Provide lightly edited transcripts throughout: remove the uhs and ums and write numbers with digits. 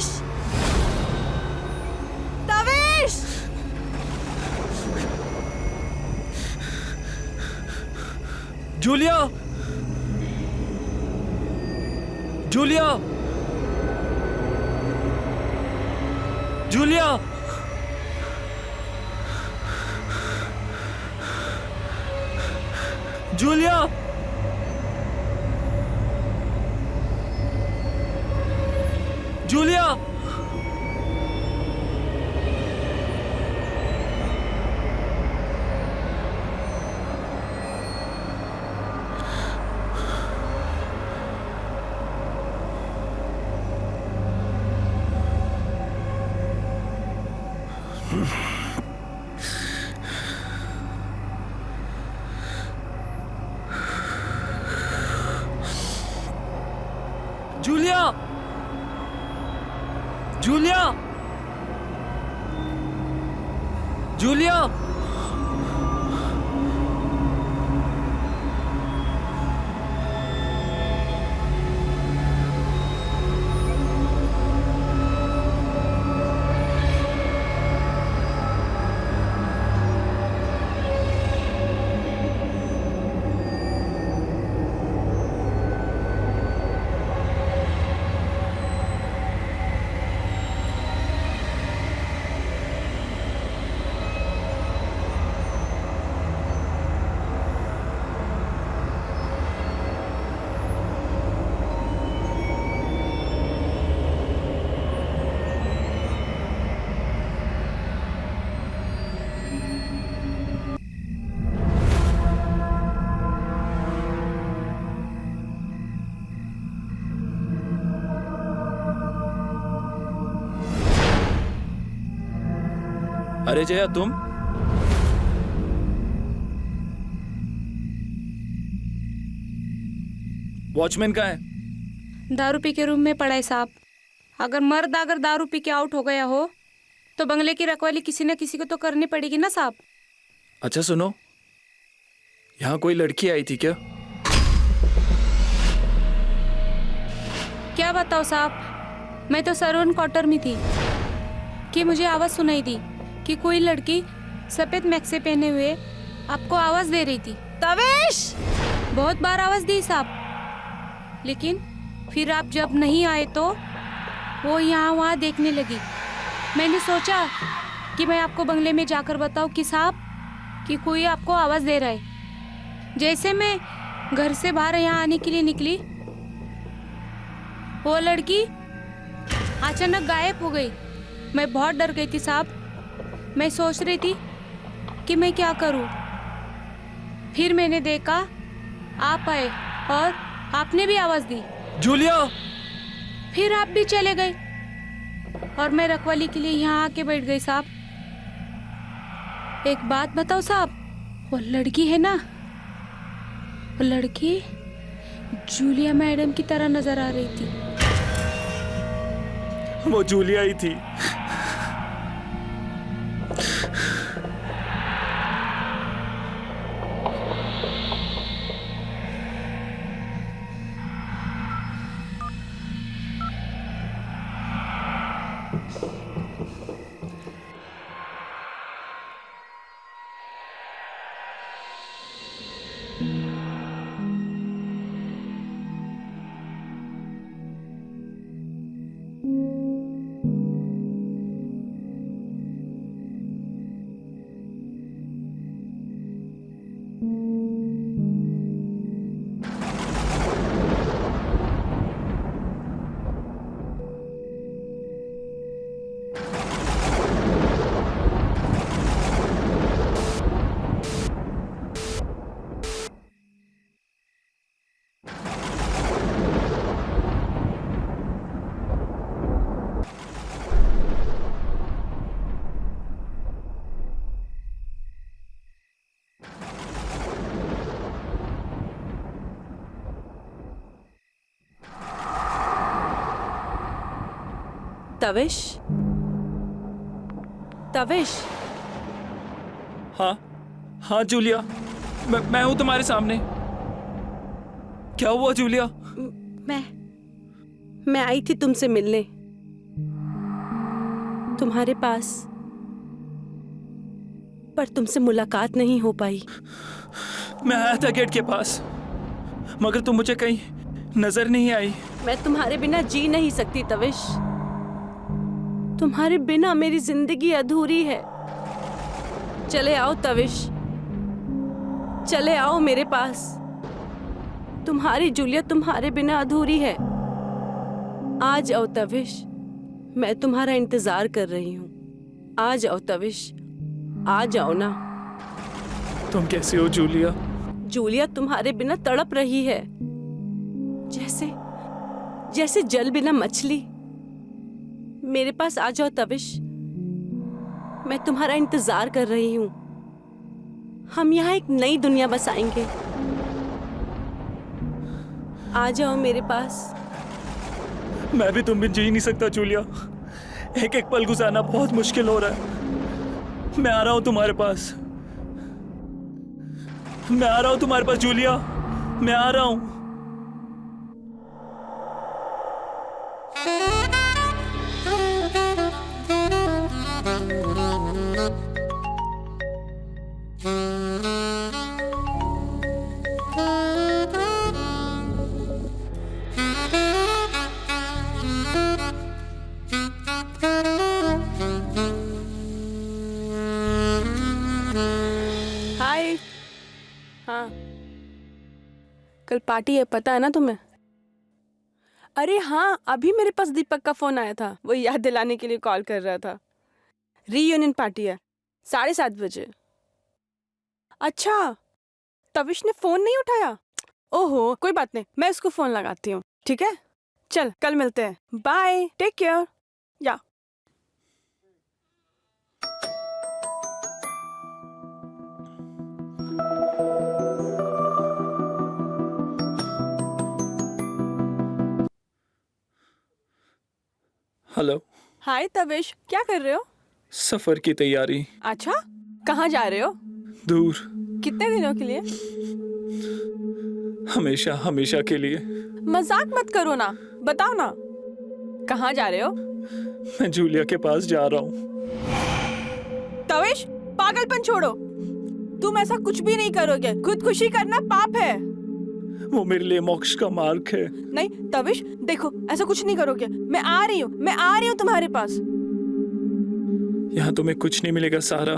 Tavish! Tavish! Julia! Julia! Julia! Julia! Julia! Julia! Julia! Julia! अरे जया, तुम? Watchman कहाँ है? दारू पी के रूम में पड़ा है साहब। अगर दारू पी के आउट हो गया हो तो बंगले की रखवाली किसी न किसी को तो करनी पड़ेगी ना साहब। अच्छा सुनो, यहाँ कोई लड़की आई थी क्या? क्या बताओ साहब, मैं तो सर्वेंट क्वार्टर में थी कि मुझे आवाज सुनाई दी कि कोई लड़की सफेद मैक्सी पहने हुए आपको आवाज दे रही थी। तविश! बहुत बार आवाज दी साहब, लेकिन फिर आप जब नहीं आए तो वो यहाँ वहाँ देखने लगी। मैंने सोचा कि मैं आपको बंगले में जाकर बताऊँ कि साहब कि कोई आपको आवाज दे रहा है। जैसे मैं घर से बाहर यहाँ आने के लिए निकली, वो लड़की अचानक गायब हो गई। मैं बहुत डर गई थी साहब। मैं सोच रही थी कि मैं क्या करूं। फिर मैंने देखा आप आए और आपने भी आवाज दी। जूलिया! फिर आप भी चले गए और मैं रखवाली के लिए यहाँ आके बैठ गई साहब। एक बात बताओ साहब, वो लड़की है ना, वो लड़की जूलिया मैडम की तरह नजर आ रही थी। वो जूलिया ही थी। तविश! तविश! हाँ हाँ जूलिया, मैं हूं तुम्हारे सामने। क्या हुआ जूलिया? मैं आई थी तुमसे मिलने। तुम्हारे पास, पर तुमसे मुलाकात नहीं हो पाई। मैं आया था गेट के पास, मगर तुम मुझे कहीं नजर नहीं आई। मैं तुम्हारे बिना जी नहीं सकती तविश। तुम्हारे बिना मेरी जिंदगी अधूरी है। चले आओ तविश, चले आओ मेरे पास। तुम्हारी जूलिया तुम्हारे बिना अधूरी है। आ जाओ तविश, मैं तुम्हारा इंतजार कर रही हूँ। आ जाओ तविश, आ जाओ ना। तुम कैसे हो जूलिया? जूलिया तुम्हारे बिना तड़प रही है, जैसे जैसे जल बिना मछली। मेरे पास आ जाओ तविश, मैं तुम्हारा इंतजार कर रही हूँ। हम यहाँ एक नई दुनिया बसाएंगे। आ जाओ मेरे पास। मैं भी तुम बिन जी नहीं सकता जूलिया। एक एक पल गुजारना बहुत मुश्किल हो रहा है। मैं आ रहा हूं तुम्हारे पास, मैं आ रहा हूं तुम्हारे पास जूलिया, मैं आ रहा हूं। हाय। हाँ, कल पार्टी है, पता है ना तुम्हें? अरे हाँ, अभी मेरे पास दीपक का फोन आया था, वो याद दिलाने के लिए कॉल कर रहा था। रीयूनियन पार्टी है 7:30 बजे। अच्छा, तविश ने फोन नहीं उठाया? ओहो, कोई बात नहीं, मैं उसको फोन लगाती हूँ। ठीक है, चल कल मिलते हैं। Bye, take care. या हेलो। हाय तविश, क्या कर रहे हो? सफर की तैयारी। अच्छा, कहाँ जा रहे हो? दूर। कितने दिनों के लिए? हमेशा हमेशा के लिए। मजाक मत करो ना, बताओ ना, कहाँ जा रहे हो? मैं जूलिया के पास जा रहा हूँ। तविश, पागलपन छोड़ो। तुम ऐसा कुछ भी नहीं करोगे। खुदकुशी करना पाप है। वो मेरे लिए मोक्ष का मार्ग है। नहीं तविश, देखो, ऐसा कुछ नहीं करोगे। मैं आ रही हूँ, मैं आ रही हूँ तुम्हारे पास। यहाँ तुम्हें कुछ नहीं मिलेगा सारा,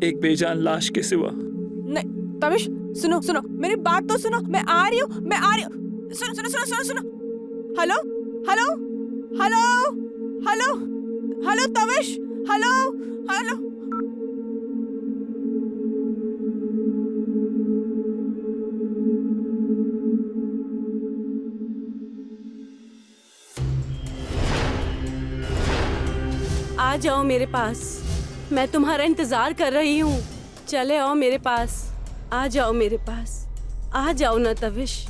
एक बेजान लाश के सिवा। नहीं तविश, सुनो सुनो, मेरी बात तो सुनो। मैं आ रही हूँ, मैं आ रही हूँ। सुनो सुनो सुनो सुनो सुनो। Hello hello hello hello hello Tavish, hello hello. आ जाओ मेरे पास, मैं तुम्हारा इंतजार कर रही हूँ। चले आओ मेरे पास, आ जाओ मेरे पास, आ जाओ ना तविश।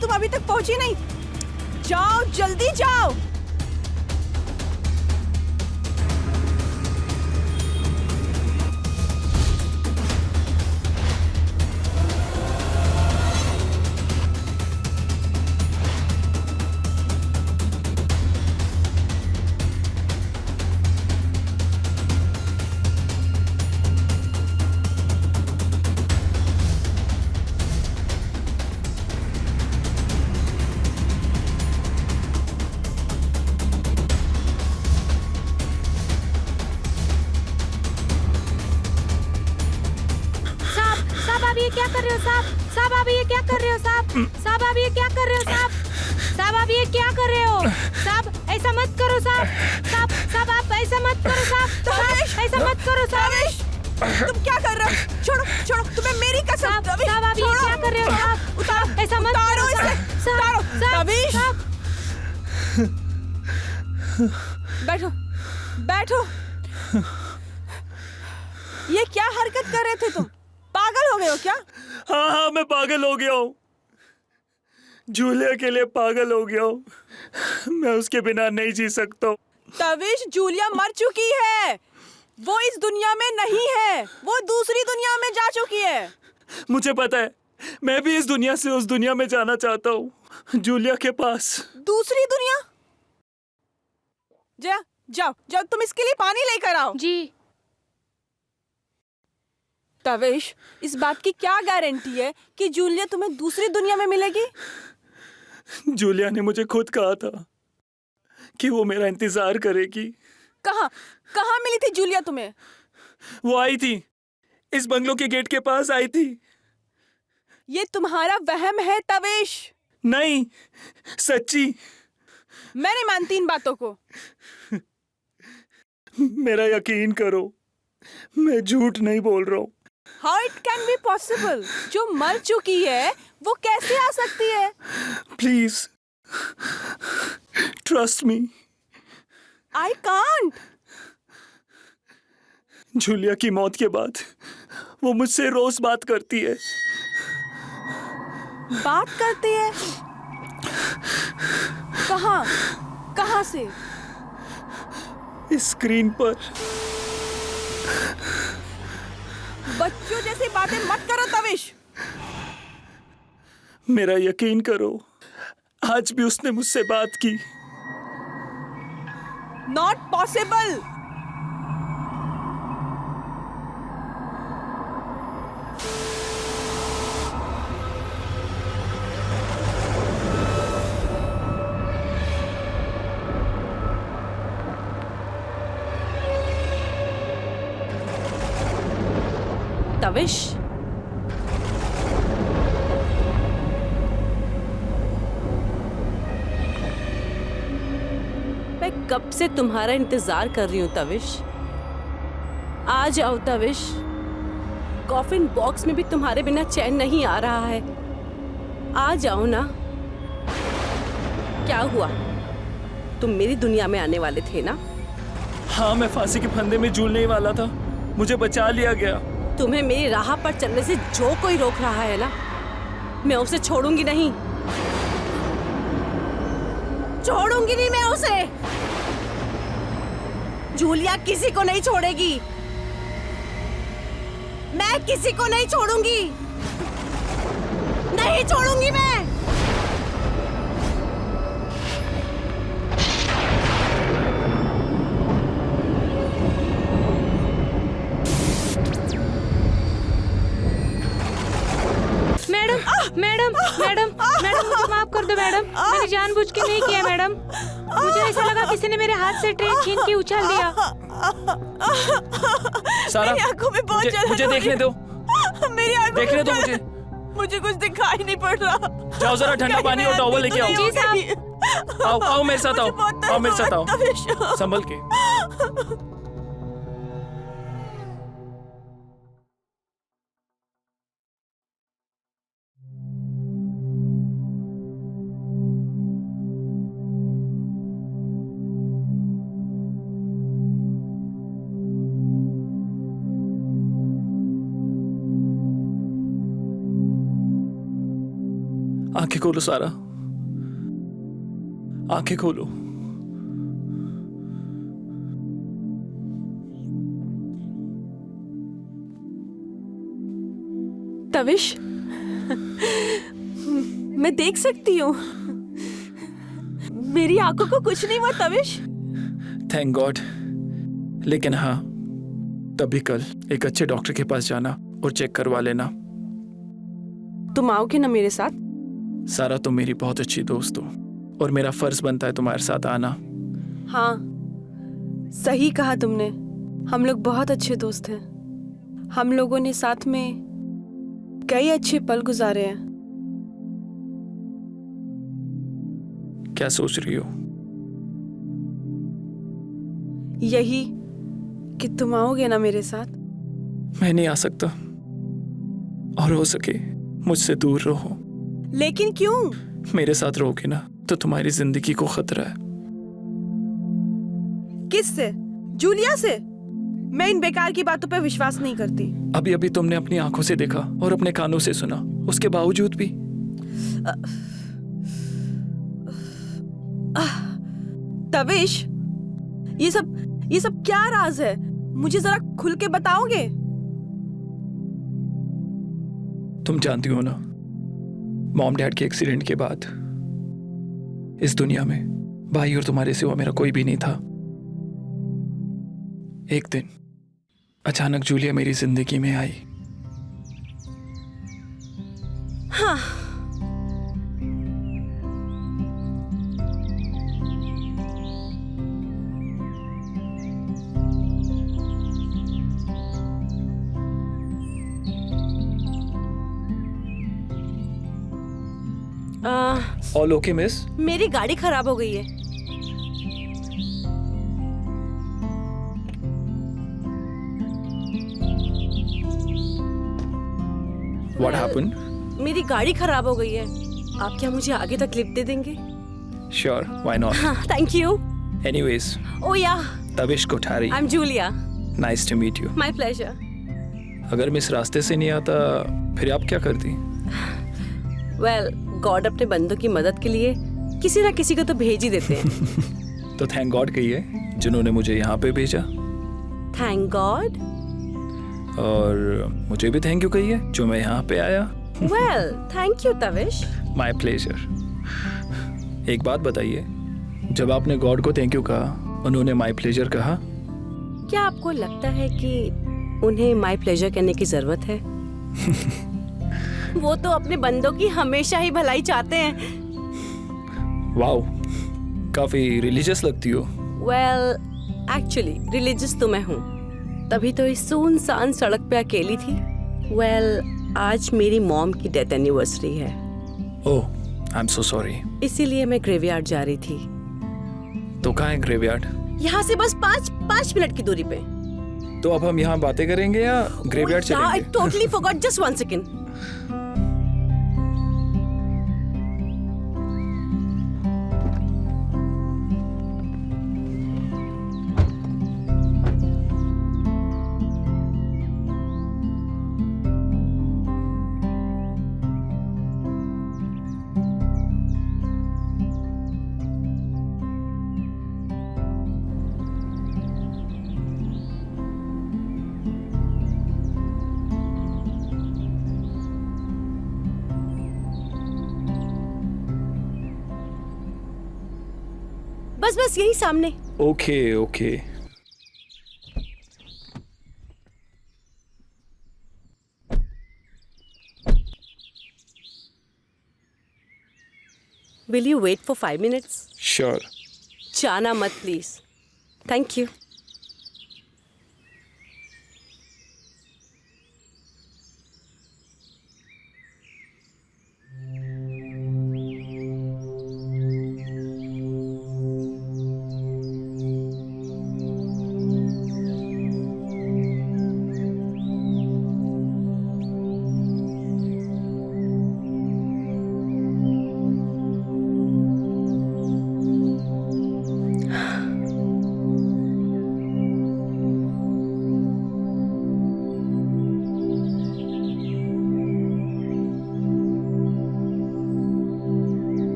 तुम अभी तक पहुंची नहीं? जाओ, जल्दी जाओ। आप ये क्या कर रहे हो साहब? साहब आप ये क्या कर रहे हो साहब? साहब आप ये क्या कर रहे हो साहब? साहब आप ये क्या कर रहे हो? साहब ऐसा मत करो साहब। साहब साहब आप ऐसा मत करो साहब। साहब ऐसा मत करो साहब। तुम क्या कर रहे हो? छोड़ो छोड़ो, तुम्हें मेरी कसम। साहब साहब आप ये क्या कर रहे हो साहब? साहब ऐसा मत उतारो करो इसे, साहब। उतारो। साहब तविश! साहब बैठो बैठो। ये क्या हरकत कर रहे थे तुम? पागल हो गए हो क्या? हाँ हाँ, मैं पागल हो गया हूँ। जूलिया के लिए पागल हो गया हूँ। मैं उसके बिना नहीं जी सकता हूँ। तविश, जूलिया मर चुकी है। वो इस दुनिया में नहीं है, वो दूसरी दुनिया में जा चुकी है। मुझे पता है, मैं भी इस दुनिया से उस दुनिया में जाना चाहता हूँ, जूलिया के पास। दूसरी दुनिया? जाओ जाओ, तुम इसके लिए पानी लेकर आओ। जी। तविश, इस बात की क्या गारंटी है कि जूलिया तुम्हें दूसरी दुनिया में मिलेगी? जूलिया ने मुझे खुद कहा था कि वो मेरा इंतजार करेगी। कहाँ कहाँ मिली थी जूलिया तुम्हें? वो आई थी, इस बंगलो के गेट के पास आई थी। ये तुम्हारा वहम है तविश। नहीं, सच्ची। मैं नहीं मानती इन बातों को। मेरा यकीन करो, मैं झूठ नहीं बोल रहा हूँ। How it can be possible? जो मर चुकी है वो कैसे आ सकती है? Please trust me. I can't. Julia की मौत के बाद वो मुझसे रोज बात करती है। बात करती है? कहाँ कहाँ से? इस स्क्रीन पर। बच्चों जैसी बातें मत करो तविश। मेरा यकीन करो, आज भी उसने मुझसे बात की। Not possible. तविश, मैं कब से तुम्हारा इंतजार कर रही हूँ तविश। आ जाओ तविश, कॉफिन बॉक्स में भी तुम्हारे बिना चैन नहीं आ रहा है। आ जाओ ना। क्या हुआ, तुम मेरी दुनिया में आने वाले थे ना? हाँ, मैं फांसी के फंदे में झूलने ही वाला था, मुझे बचा लिया गया। तुम्हें मेरी राह पर चलने से जो कोई रोक रहा है ना, मैं उसे छोड़ूंगी नहीं। छोड़ूंगी नहीं मैं उसे। जूलिया किसी को नहीं छोड़ेगी। मैं किसी को नहीं छोड़ूंगी। नहीं छोड़ूंगी मैं। मैडम मैडम मैडम मुझे माफ कर दो मैडम। मैंने जानबूझ के नहीं किया मैडम। मुझे ऐसा लगा किसी ने मेरे हाथ से ट्रे छीन के उछाल दिया। सारा, मेरी आंखों में बहुत जलन मुझे हो रही देखने है। दो। मेरी आंखों देखने में दो जलन। मुझे कुछ दिखाई नहीं पड़ रहा। जाओ जरा ठंडा कहीं पानी और मैं टॉवल लेके आओ। नहीं हो जी साहब। गई। आओ आओ मेरे साथ, मुझे बहुत आओ मेरे साथ, आओ तविश। संभल के। आंखें खोलो सारा, आंखें खोलो। तविश, मैं देख सकती हूँ। मेरी आंखों को कुछ नहीं हुआ तविश। Thank God. लेकिन हाँ, तभी कल एक अच्छे डॉक्टर के पास जाना और चेक करवा लेना। तुम आओगे ना मेरे साथ? सारा, तुम मेरी बहुत अच्छी दोस्त हो और मेरा फर्ज बनता है तुम्हारे साथ आना। हाँ, सही कहा तुमने। हम लोग बहुत अच्छे दोस्त हैं। हम लोगों ने साथ में कई अच्छे पल गुजारे हैं। क्या सोच रही हो? यही कि तुम आओगे ना मेरे साथ। मैं नहीं आ सकता, और हो सके मुझसे दूर रहो। लेकिन क्यों? मेरे साथ रहोगे ना तो तुम्हारी जिंदगी को खतरा है। किससे? जूलिया से? मैं इन बेकार की बातों पर विश्वास नहीं करती। अभी अभी तुमने अपनी आंखों से देखा और अपने कानों से सुना, उसके बावजूद भी। तविश, ये सब क्या राज है? मुझे जरा खुल के बताओगे? तुम जानती हो ना, मॉम डैड के एक्सीडेंट के बाद इस दुनिया में भाई और तुम्हारे सिवा मेरा कोई भी नहीं था। एक दिन अचानक जूलिया मेरी जिंदगी में आई। हाँ। All okay miss? मेरी गाड़ी खराब हो गई है। What happened? मेरी गाड़ी खराब हो गई है। आप क्या मुझे आगे तक लिफ्ट दे देंगे? Sure, why not. हाँ, thank you. Anyways, oh yeah, Tavish Kothari, I am Julia. Nice to meet you. My pleasure. अगर मैं इस रास्ते से नहीं आता फिर आप क्या करती? वेल, गॉड अपने बंदों की मदद के लिए किसी ना किसी को तो भेज ही देते हैं। तो थैंक गॉड कहिए जिन्होंने मुझे यहाँ पे भेजा, थैंक गॉड। और मुझे भी थैंक यू कहिए जो मैं यहाँ पे आया। Well, thank you Tavish. My pleasure. एक बात बताइए, जब आपने गॉड को थैंक यू कहा, उन्होंने माय प्लेजर कहा? क्या आपको लगता है कि उन्हें माय प्लेजर कहने की जरूरत है? वो तो अपने बंदों की हमेशा ही भलाई चाहते हैं। वाओ, काफी रिलीजियस लगती हो। वेल, एक्चुअली रिलीजियस तो मैं हूँ, तभी तो इस सुनसान सड़क पे अकेली थी। वेल, आज मेरी मॉम की डेथ एनिवर्सरी है। ओह, आई एम सो सॉरी। इसीलिए मैं ग्रेवयार्ड जा रही थी। तो कहाँ है ग्रेवयार्ड? यहाँ से बस 5 मिनट की दूरी पे। तो अब हम यहाँ बातें करेंगे या ग्रेवयार्ड चलेंगे? I totally forgot. Just 1 second. बस यही सामने। Okay okay. Will you wait for 5 minutes? Sure. जाना मत प्लीज। Thank you.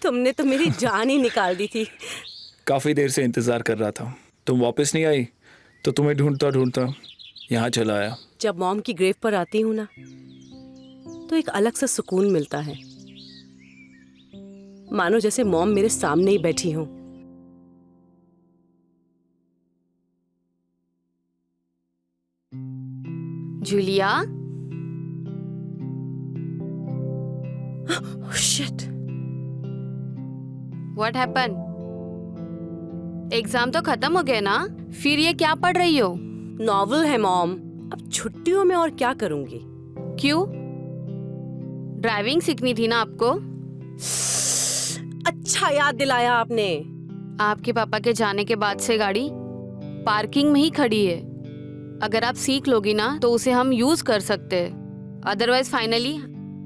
तुमने तो मेरी जान ही निकाल दी थी। काफ़ी देर से इंतज़ार कर रहा था, तुम वापस नहीं आई तो तुम्हें ढूंढता ढूंढता यहाँ चला आया। जब मॉम की ग्रेव पर आती हूँ ना तो एक अलग सा सुकून मिलता है, मानो जैसे मॉम मेरे सामने ही बैठी हो। Julia, shit, what happen? Exam तो खत्म हो गया ना, फिर ये क्या पढ़ रही हो? नॉवल है मॉम। अब छुट्टियों में और क्या करूंगी। क्यों? ड्राइविंग सीखनी थी ना आपको? अच्छा याद दिलाया आपने। आपके पापा के जाने के बाद से गाड़ी पार्किंग में ही खड़ी है। अगर आप सीख लोगी ना तो उसे हम यूज कर सकते हैं, otherwise finally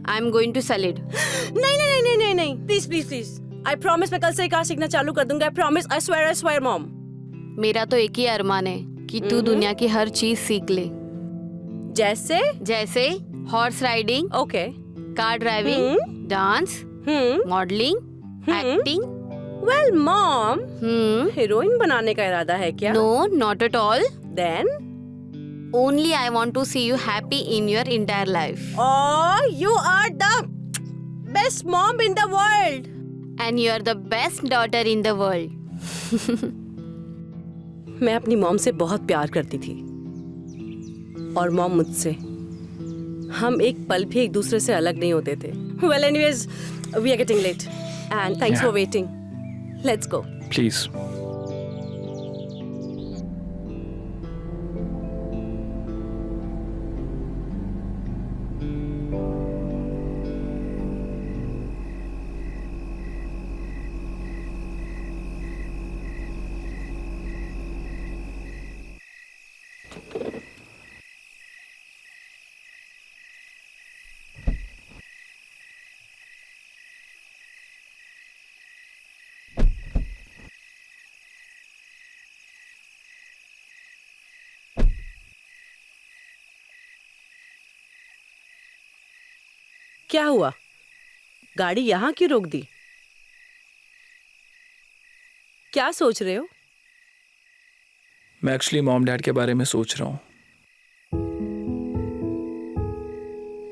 I am going to sell it. नहीं नहीं नहीं नहीं नहीं, please please please, I promise मैं कल से कार सीखना चालू कर दूंगा। I promise, I swear mom. मेरा तो एक ही अरमान है कि तू दुनिया की हर चीज सीख ले, जैसे? जैसे horse riding, okay. Car driving, dance, modelling, acting. Well mom, heroine बनाने का इरादा है क्या? No, not at all. Then Only I want to see you happy in your entire life. oh, you are the best mom in the world. And you are the best daughter in the world. मैं अपनी mom से बहुत प्यार करती थी और mom मुझसे। हम एक पल भी एक दूसरे से अलग नहीं होते थे। Well, anyways, we are getting late and thanks for waiting. Let's go. Please. क्या हुआ? गाड़ी यहाँ क्यों रोक दी? क्या सोच रहे हो? मैं एक्चुअली मॉम डैड के बारे में सोच रहा हूँ।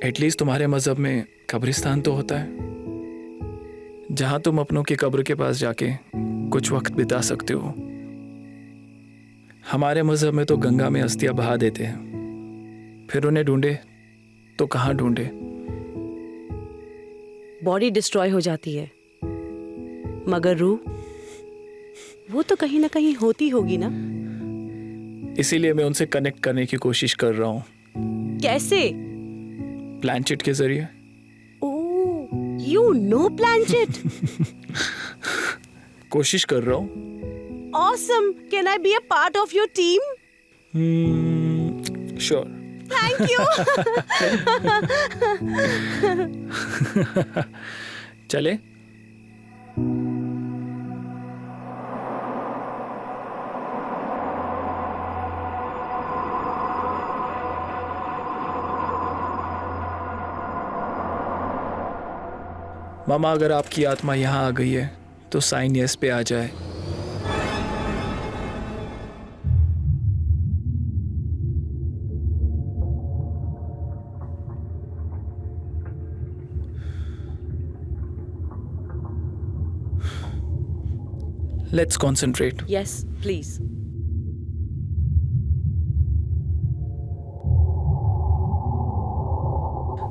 एटलीस्ट तुम्हारे मजहब में कब्रिस्तान तो होता है जहाँ तुम अपनों की कब्र के पास जाके कुछ वक्त बिता सकते हो। हमारे मजहब में तो गंगा में अस्थियां बहा देते हैं, फिर उन्हें ढूंढे तो कहाँ ढूंढे। बॉडी डिस्ट्रॉय हो जाती है मगर रूह, वो तो कहीं ना कहीं होती होगी ना। इसीलिए मैं उनसे कनेक्ट करने की कोशिश कर रहा हूँ। कैसे? प्लानचिट के जरिए। ओह, यू नो प्लानचिट? कोशिश कर रहा हूँ। Awesome, can I be a part of your team? Sure. Thank you. चले? मामा, अगर आपकी आत्मा यहाँ आ गई है तो साइन यस पे आ जाए। Let's concentrate. Yes, please.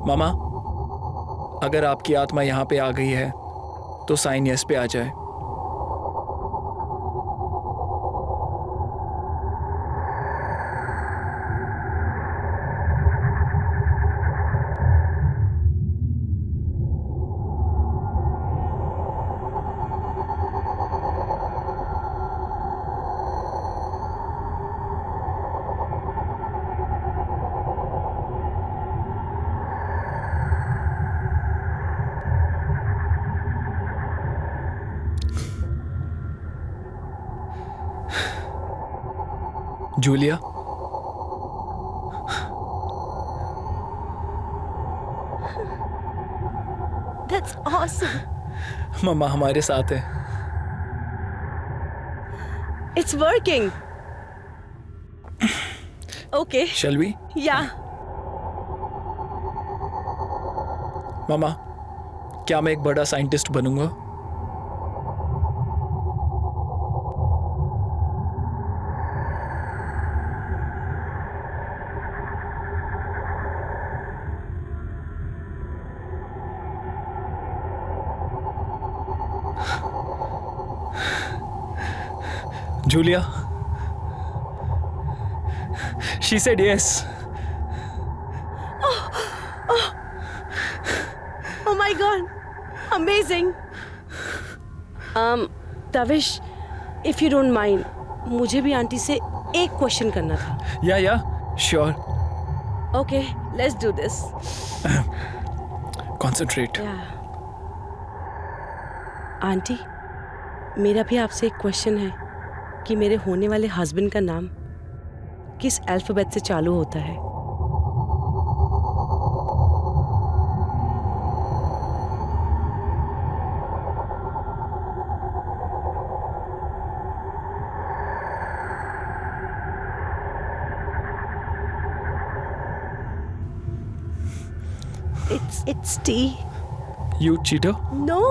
मामा, अगर आपकी आत्मा यहाँ पे आ गई है तो साइन यस पे आ जाए। Julia, That's awesome. मम्मा हमारे साथ है। It's working. Okay shall we? या मम्मा, क्या मैं एक बड़ा साइंटिस्ट बनूंगा? Julia, she said yes. Oh my god, amazing. Tavish, if you don't mind, मुझे भी आंटी से एक क्वेश्चन करना था। Yeah, sure. Okay, let's do this. Concentrate. Yeah. Aunty, मेरा भी आपसे एक क्वेश्चन है कि मेरे होने वाले हस्बैंड का नाम किस अल्फाबेट से चालू होता है? It's T. You cheater? No,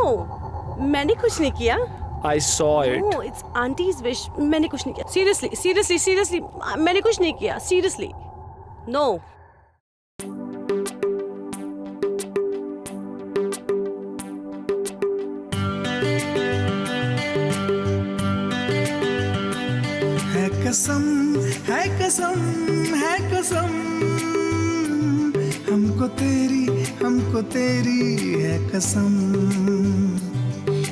मैंने कुछ नहीं किया। I saw it. No, it's auntie's wish. मैंने कुछ नहीं किया। Seriously, मैंने कुछ नहीं किया। Seriously, no. है कसम, है कसम, है कसम, हमको तेरी है कसम।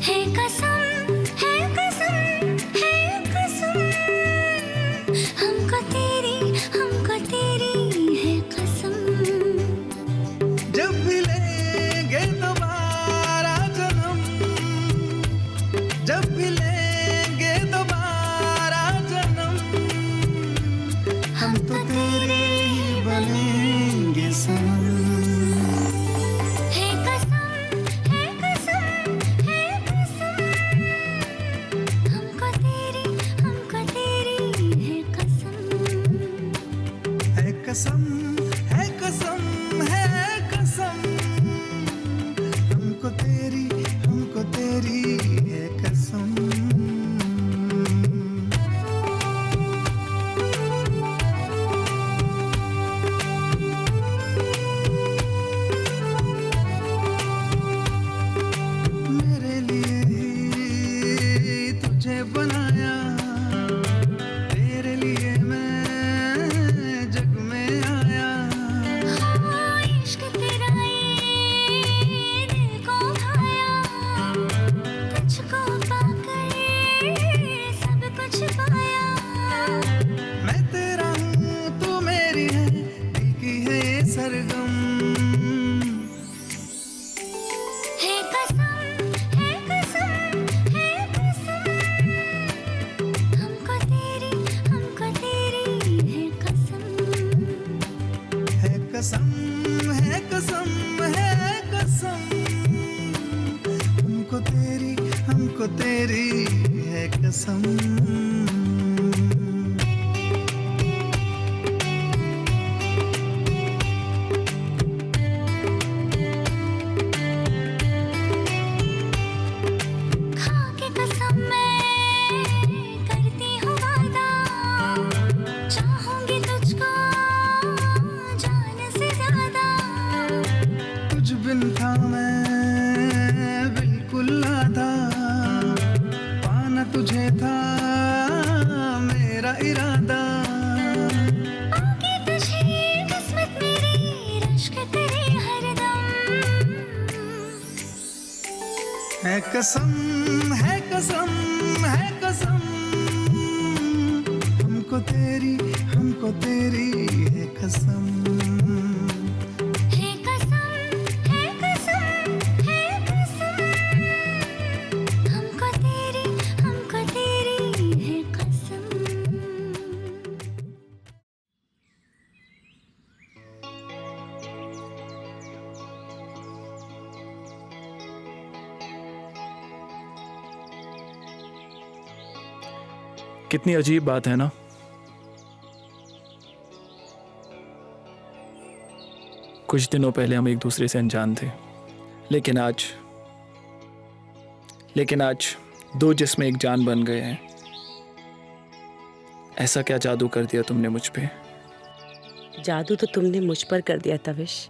है कसम, है कसम, है कसम, हमको तेरी है कसम। जब भी लेंगे दोबारा जन्म, जब भी लेंगे दोबारा जन्म, हम तो तेरे ही बनेंगे सनम। है कसम, है कसम, है कसम, हमको तेरी है कसम। है कसम, है कसम, है कसम, हमको तेरी है कसम। मेरे लिए ही तुझे बनाया, तेरे लिए मैं जग में आया। इश्क तेरा ये दिल को भाया, तुझको पाकर सब कुछ पाया। मैं तेरा हूँ, तू मेरी है, दिल की है ये सरगम। है कसम, है कसम, है कसम, हमको तेरी है कसम। है कसम, है कसम, है कसम, हमको तेरी है कसम। खा के कसम मैं करती हूँ वादा, चाहूंगी तुझको जान से ज्यादा। तुझ बिन था मैं बिल्कुल आधा, पाना तुझे था मेरा इरादा। आगे तुझे किस्मत मेरी, रश्क तेरे हरदम। है कसम, है कसम, है कसम, हमको तेरी है कसम। है कसम, है कसम, है कसम, हमको तेरी है कसम। कितनी अजीब बात है ना। कुछ दिनों पहले हम एक दूसरे से अनजान थे, लेकिन आज दो जिस्म एक जान बन गए हैं। ऐसा क्या जादू कर दिया तुमने मुझ पे? जादू तो तुमने मुझ पर कर दिया तविश।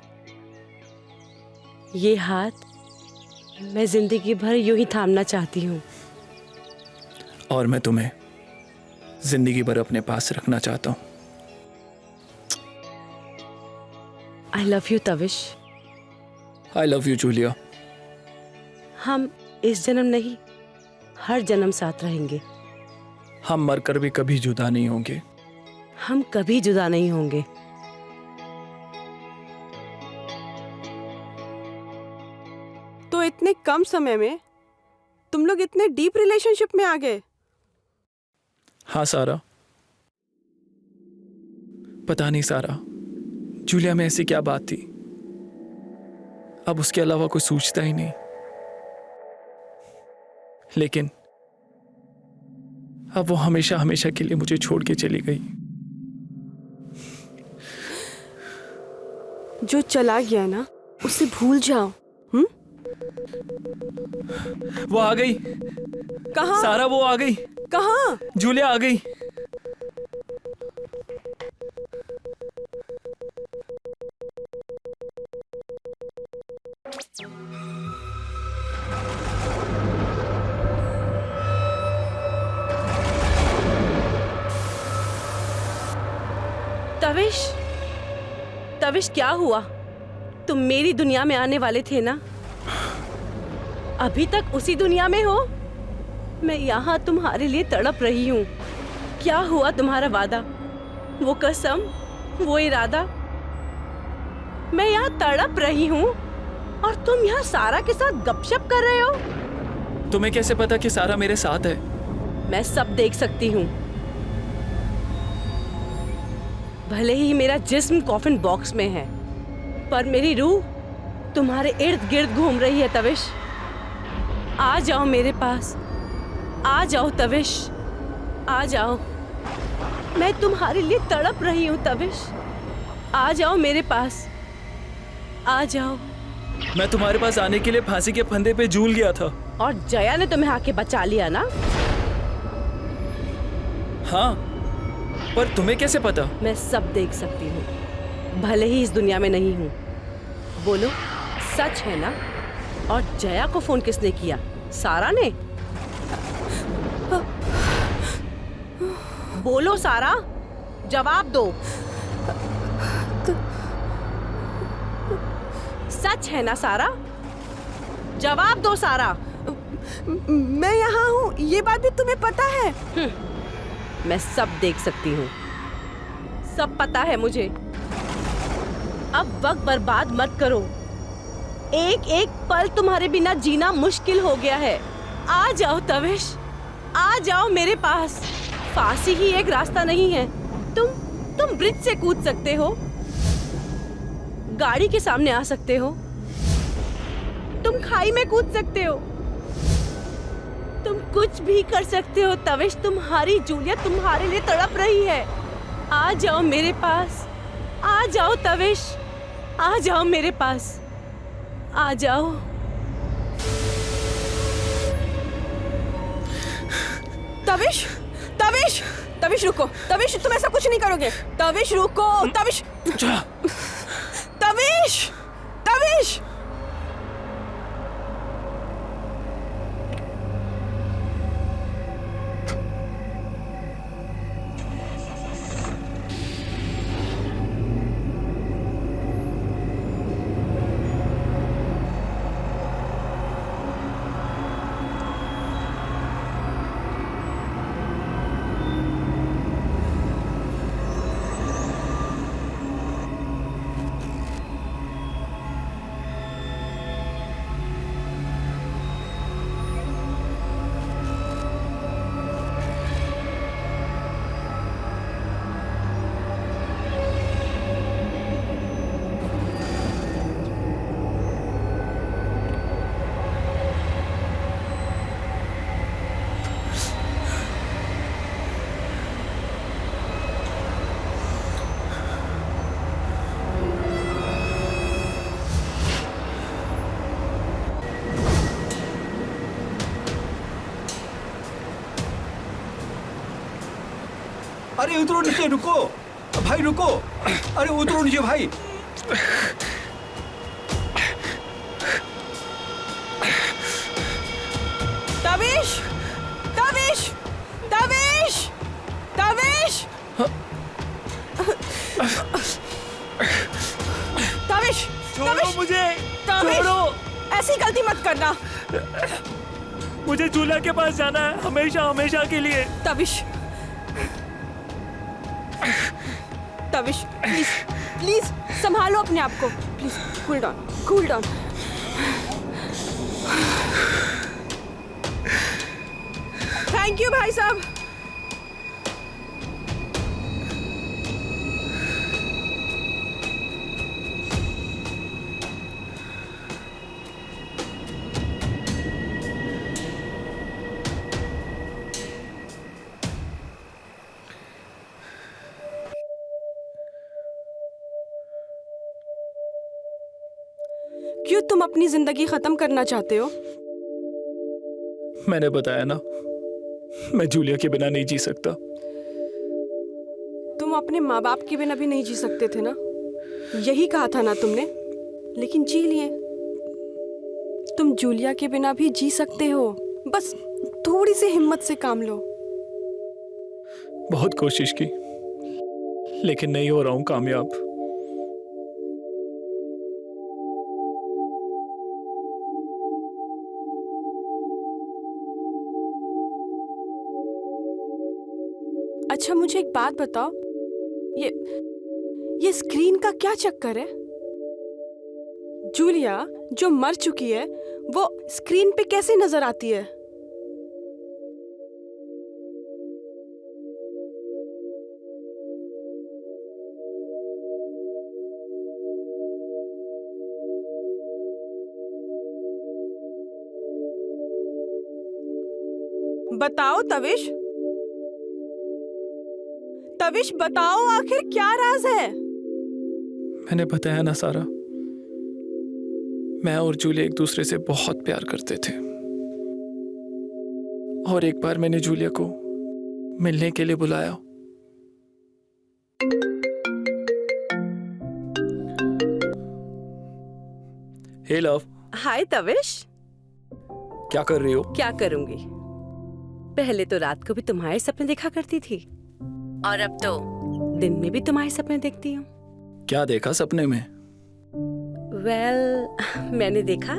ये हाथ मैं जिंदगी भर यूं ही थामना चाहती हूँ। और मैं तुम्हें जिंदगी भर अपने पास रखना चाहता हूँ। आई love you Tavish. I love you Julia. हम इस जन्म नहीं, हर जन्म साथ रहेंगे। हम मरकर भी कभी जुदा नहीं होंगे। हम कभी जुदा नहीं होंगे। तो इतने कम समय में तुम लोग इतने डीप रिलेशनशिप में आ गए? हाँ सारा, पता नहीं सारा, जूलिया में ऐसी क्या बात थी, अब उसके अलावा कोई सोचता ही नहीं। लेकिन अब वो हमेशा हमेशा के लिए मुझे छोड़ के चली गई। जो चला गया ना, उसे भूल जाओ। वो आ गई। कहाँ? सारा वो आ गई। कहाँ? जूलिया आ गई। तविश, तविश क्या हुआ? तुम मेरी दुनिया में आने वाले थे ना? अभी तक उसी दुनिया में हो? मैं यहाँ तुम्हारे लिए तड़प रही हूँ। क्या हुआ तुम्हारा वादा, वो कसम, वो इरादा? मैं यहाँ तड़प रही हूँ और तुम यहाँ सारा के साथ गपशप कर रहे हो। तुम्हें कैसे पता कि सारा मेरे साथ है? मैं सब देख सकती हूँ। भले ही मेरा जिस्म कॉफिन बॉक्स में है, पर मेरी रूह तुम्हारे इर्द गिर्द घूम रही है तविश। आ जाओ मेरे पास, आ जाओ तविश, आ जाओ। मैं तुम्हारे लिए तड़प रही हूँ तविश। आ जाओ मेरे पास, आ जाओ। मैं तुम्हारे पास आने के लिए फांसी के फंदे पे झूल गया था। और जया ने तुम्हें आके बचा लिया ना? हाँ, पर तुम्हें कैसे पता? मैं सब देख सकती हूँ, भले ही इस दुनिया में नहीं हूँ। बोलो, सच है ना? और जया को फोन किसने किया? सारा ने? बोलो सारा, जवाब दो। सच है ना सारा? जवाब दो सारा। मैं यहाँ हूँ, ये बात भी तुम्हें पता है? मैं सब देख सकती हूँ, सब पता है मुझे। अब वक्त बर्बाद मत करो। एक एक पल तुम्हारे बिना जीना मुश्किल हो गया है। आ जाओ तविश, आ जाओ मेरे पास। फांसी ही एक रास्ता नहीं है। तुम ब्रिज से कूद सकते हो, गाड़ी के सामने आ सकते हो, तुम खाई में कूद सकते हो, तुम कुछ भी कर सकते हो तविश। तुम्हारी जूलिया तुम्हारे लिए तड़प रही है। आ जाओ मेरे पास, आ जाओ तविश, आ जाओ मेरे पास, आ जाओ। तविश, तविश, तविश रुको। तविश, तुम ऐसा कुछ नहीं करोगे। तविश रुको। तविश, तविश, तविश। अरे उतरो नीचे, रुको भाई रुको, अरे उतरो नीचे भाई। तविश, तविश, तविश, तविश, तविश, छोड़ो मुझे, तविश, छोड़ो। ऐसी गलती मत करना। मुझे जूलिया के पास जाना है, हमेशा हमेशा के लिए। तविश, तविश, प्लीज प्लीज संभालो अपने आप को, please cool down, cool down. Thank you भाई साहब। क्यों तुम अपनी जिंदगी खत्म करना चाहते हो? मैंने बताया ना, मैं जूलिया के बिना नहीं जी सकता। तुम अपने माँ बाप के बिना भी नहीं जी सकते थे ना? यही कहा था ना तुमने, लेकिन जी लिए। तुम जूलिया के बिना भी जी सकते हो, बस थोड़ी सी हिम्मत से काम लो। बहुत कोशिश की, लेकिन नहीं हो रहा हूं कामयाब। अच्छा मुझे एक बात बताओ, ये स्क्रीन का क्या चक्कर है? जूलिया जो मर चुकी है वो स्क्रीन पे कैसे नजर आती है? बताओ तविश, तविश बताओ आखिर क्या राज है? मैंने बताया ना सारा, मैं और जूलिया एक दूसरे से बहुत प्यार करते थे। और एक बार मैंने जूलिया को मिलने के लिए बुलाया। हे लव, हाय तविश, क्या कर रही हो? क्या करूंगी? पहले तो रात को भी तुम्हारे सपने देखा करती थी, और अब तो दिन में भी तुम्हारे सपने देखती हूँ। क्या देखा सपने में? मैंने देखा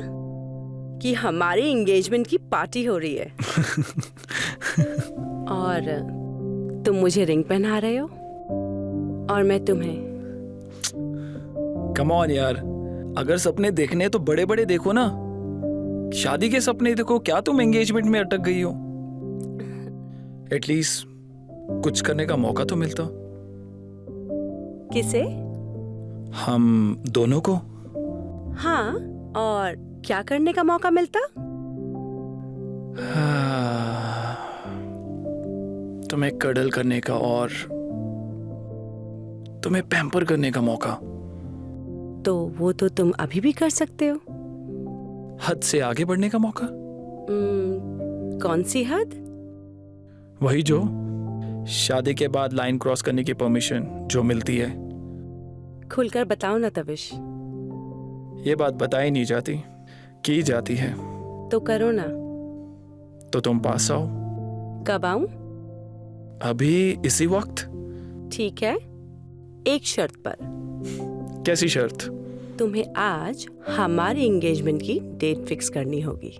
कि हमारी एंगेजमेंट की पार्टी हो रही है और तुम मुझे रिंग पहना रहे हो और मैं तुम्हें। कम ऑन यार, अगर सपने देखने हैं तो बड़े बड़े देखो ना। शादी के सपने देखो, क्या तुम एंगेजमेंट में अटक गई हो? एटलीस्ट कुछ करने का मौका तो मिलता। किसे? हम दोनों को। हाँ, और क्या करने का मौका मिलता? तुम्हें कडल करने का और तुम्हें पैम्पर करने का मौका। तो वो तो तुम अभी भी कर सकते हो। हद से आगे बढ़ने का मौका। कौन सी हद? वही जो शादी के बाद लाइन क्रॉस करने की परमिशन जो मिलती है। खुलकर बताओ ना तविश। ये बात बताई नहीं जाती, की जाती है। तो करो ना। तो तुम पास आओ। कब आऊं? अभी इसी वक्त। ठीक है, एक शर्त पर। कैसी शर्त? तुम्हें आज हमारी एंगेजमेंट की डेट फिक्स करनी होगी।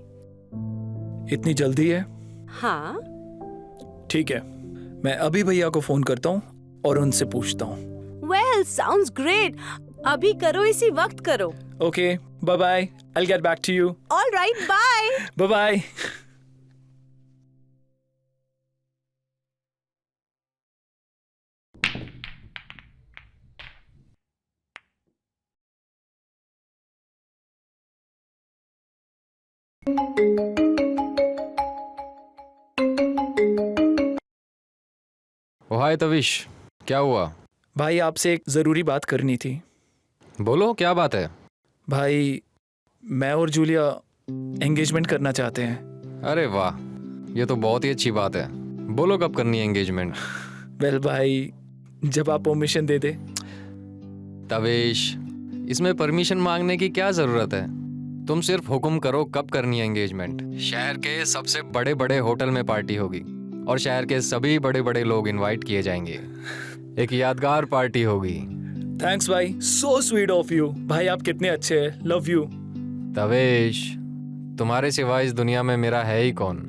इतनी जल्दी है? हाँ। ठीक है, मैं अभी भैया को फोन करता हूँ और उनसे पूछता हूँ। Well, sounds great. अभी करो, इसी वक्त करो। Okay, bye bye. I'll get back to you. All right, bye. Bye bye. ओ हाय तविश, क्या हुआ? भाई आपसे एक जरूरी बात करनी थी। बोलो, क्या बात है? भाई मैं और जूलिया एंगेजमेंट करना चाहते हैं। अरे वाह, ये तो बहुत ही अच्छी बात है। बोलो कब करनी है एंगेजमेंट? वेल भाई, जब आप परमिशन दे दे। तवेश, इसमें परमिशन मांगने की क्या जरूरत है? तुम सिर्फ हुक्म करो कब करनी है एंगेजमेंट। शहर के सबसे बड़े बड़े होटल में पार्टी होगी और शहर के सभी बड़े बड़े लोग इनवाइट किए जाएंगे। एक यादगार पार्टी होगी। थैंक्स भाई, सो स्वीट ऑफ यू। भाई आप कितने अच्छे हैं, लव यू। तवेश, तुम्हारे सिवा इस दुनिया में मेरा है ही कौन?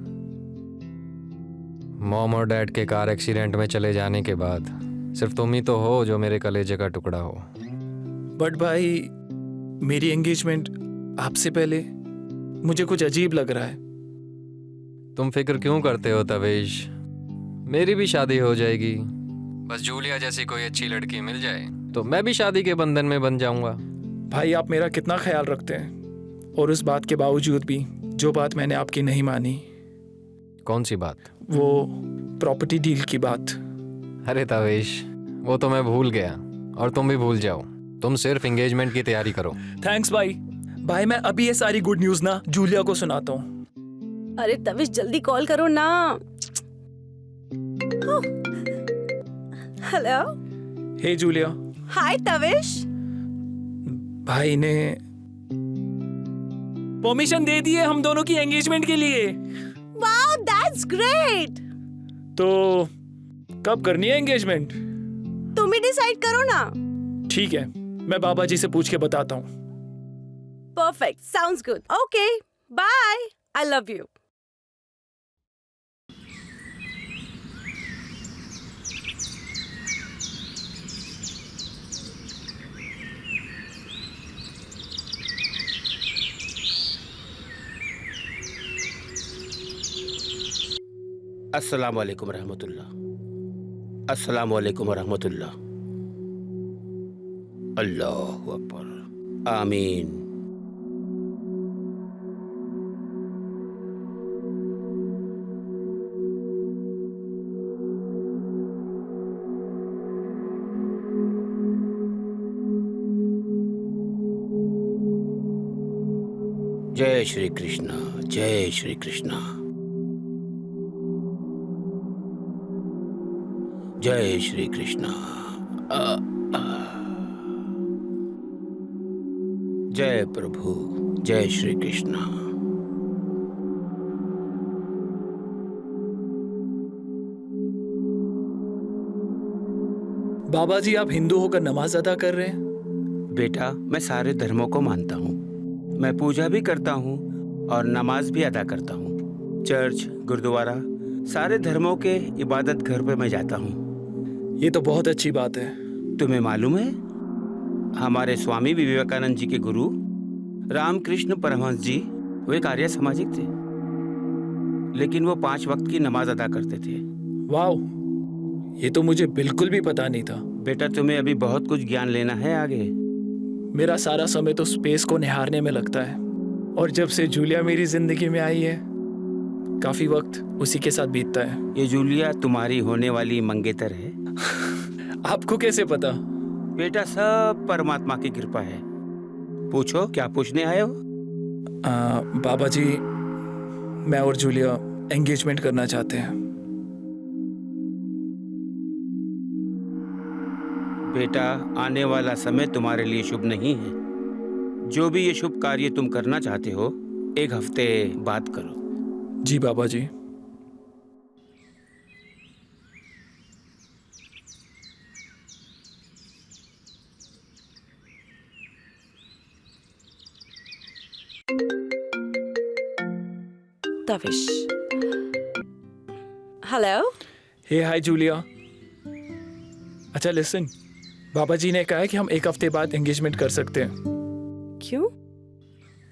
मॉम और डैड के कार एक्सीडेंट में चले जाने के बाद सिर्फ तुम ही तो हो जो मेरे कलेजे का टुकड़ा हो। बट भाई, मेरी एंगेजमेंट आपसे पहले मुझे कुछ अजीब लग रहा है। तुम फिक्र क्यों करते हो तवेश? मेरी भी शादी हो जाएगी। बस जूलिया जैसी कोई अच्छी लड़की मिल जाए तो मैं भी शादी के बंधन में बन जाऊंगा। भाई आप मेरा कितना ख्याल रखते हैं, और उस बात के बावजूद भी जो बात मैंने आपकी नहीं मानी। कौन सी बात? वो प्रॉपर्टी डील की बात। अरे तवेश, वो तो मैं भूल गया और तुम भी भूल जाओ। तुम सिर्फ एंगेजमेंट की तैयारी करो। थैंक्स भाई। भाई मैं अभी ये सारी गुड न्यूज़ ना जूलिया को सुनाता हूँ। अरे तविश जल्दी कॉल करो ना। हेलो। हे जूलिया। हाय तविश। भाई ने परमिशन दे दी है हम दोनों की एंगेजमेंट के लिए। Wow, that's great. तो कब करनी है एंगेजमेंट? तुम ही डिसाइड करो ना। ठीक है, मैं बाबा जी से पूछ के बताता हूँ। Perfect, sounds good. Okay, bye. I love you. अस्सलाम वालेकुम रहमतुल्लाह। अस्सलाम वालेकुम रहमतुल्लाह। अल्लाहु अकबर। आमीन। जय श्री कृष्णा, जय श्री कृष्णा, जय श्री कृष्णा। जय प्रभु, जय श्री कृष्णा। बाबा जी आप हिंदू होकर नमाज अदा कर रहे हैं? बेटा, मैं सारे धर्मों को मानता हूँ। मैं पूजा भी करता हूँ और नमाज भी अदा करता हूँ। चर्च, गुरुद्वारा, सारे धर्मों के इबादत घर पे मैं जाता हूँ। ये तो बहुत अच्छी बात है। तुम्हें मालूम है, हमारे स्वामी विवेकानंद जी के गुरु रामकृष्ण परमहंस जी वो एक आर्य सामाजिक थे, लेकिन वो 5 वक्त की नमाज अदा करते थे। वाह, ये तो मुझे बिल्कुल भी पता नहीं था। बेटा, तुम्हें अभी बहुत कुछ ज्ञान लेना है आगे। मेरा सारा समय तो स्पेस को निहारने में लगता है, और जब से जूलिया मेरी जिंदगी में आई है काफी वक्त उसी के साथ बीतता है। ये जूलिया तुम्हारी होने वाली मंगेतर है। आपको कैसे पता? बेटा, सब परमात्मा की कृपा है। पूछो, क्या पूछने आए हो? बाबा जी, मैं और जूलिया एंगेजमेंट करना चाहते हैं। बेटा, आने वाला समय तुम्हारे लिए शुभ नहीं है। जो भी ये शुभ कार्य तुम करना चाहते हो, 1 हफ्ते बाद करो। जी बाबा जी। तविश। हेलो। हे हाय जूलिया। अच्छा लिसन, बाबा जी ने कहा है कि हम 1 हफ्ते बाद एंगेजमेंट कर सकते हैं। क्यों?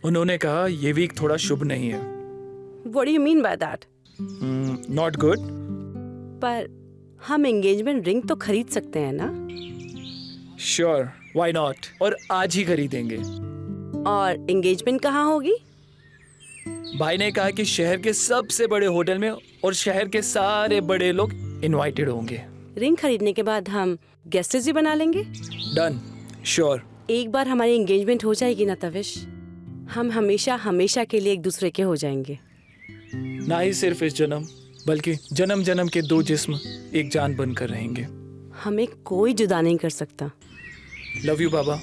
उन्होंने कहा ये वीक थोड़ा शुभ नहीं है। What do you mean by that? Not good. पर हम एंगेजमेंट रिंग तो खरीद सकते हैं ना? श्योर, व्हाई नॉट, और आज ही खरीदेंगे। और एंगेजमेंट कहाँ होगी? भाई ने कहा कि शहर के सबसे बड़े होटल में, और शहर के सारे बड़े लोग इनवाइटेड होंगे। रिंग खरीदने के बाद हम गेस्ट लिस्ट भी बना लेंगे। Done, sure. एक बार हमारी एंगेजमेंट हो जाएगी ना तविश, हम हमेशा हमेशा के लिए एक दूसरे के हो जाएंगे। ना ही सिर्फ इस जन्म, बल्कि जन्म जन्म के दो जिस्म एक जान बनकर रहेंगे। हमें कोई जुदा नहीं कर सकता। Love you Baba.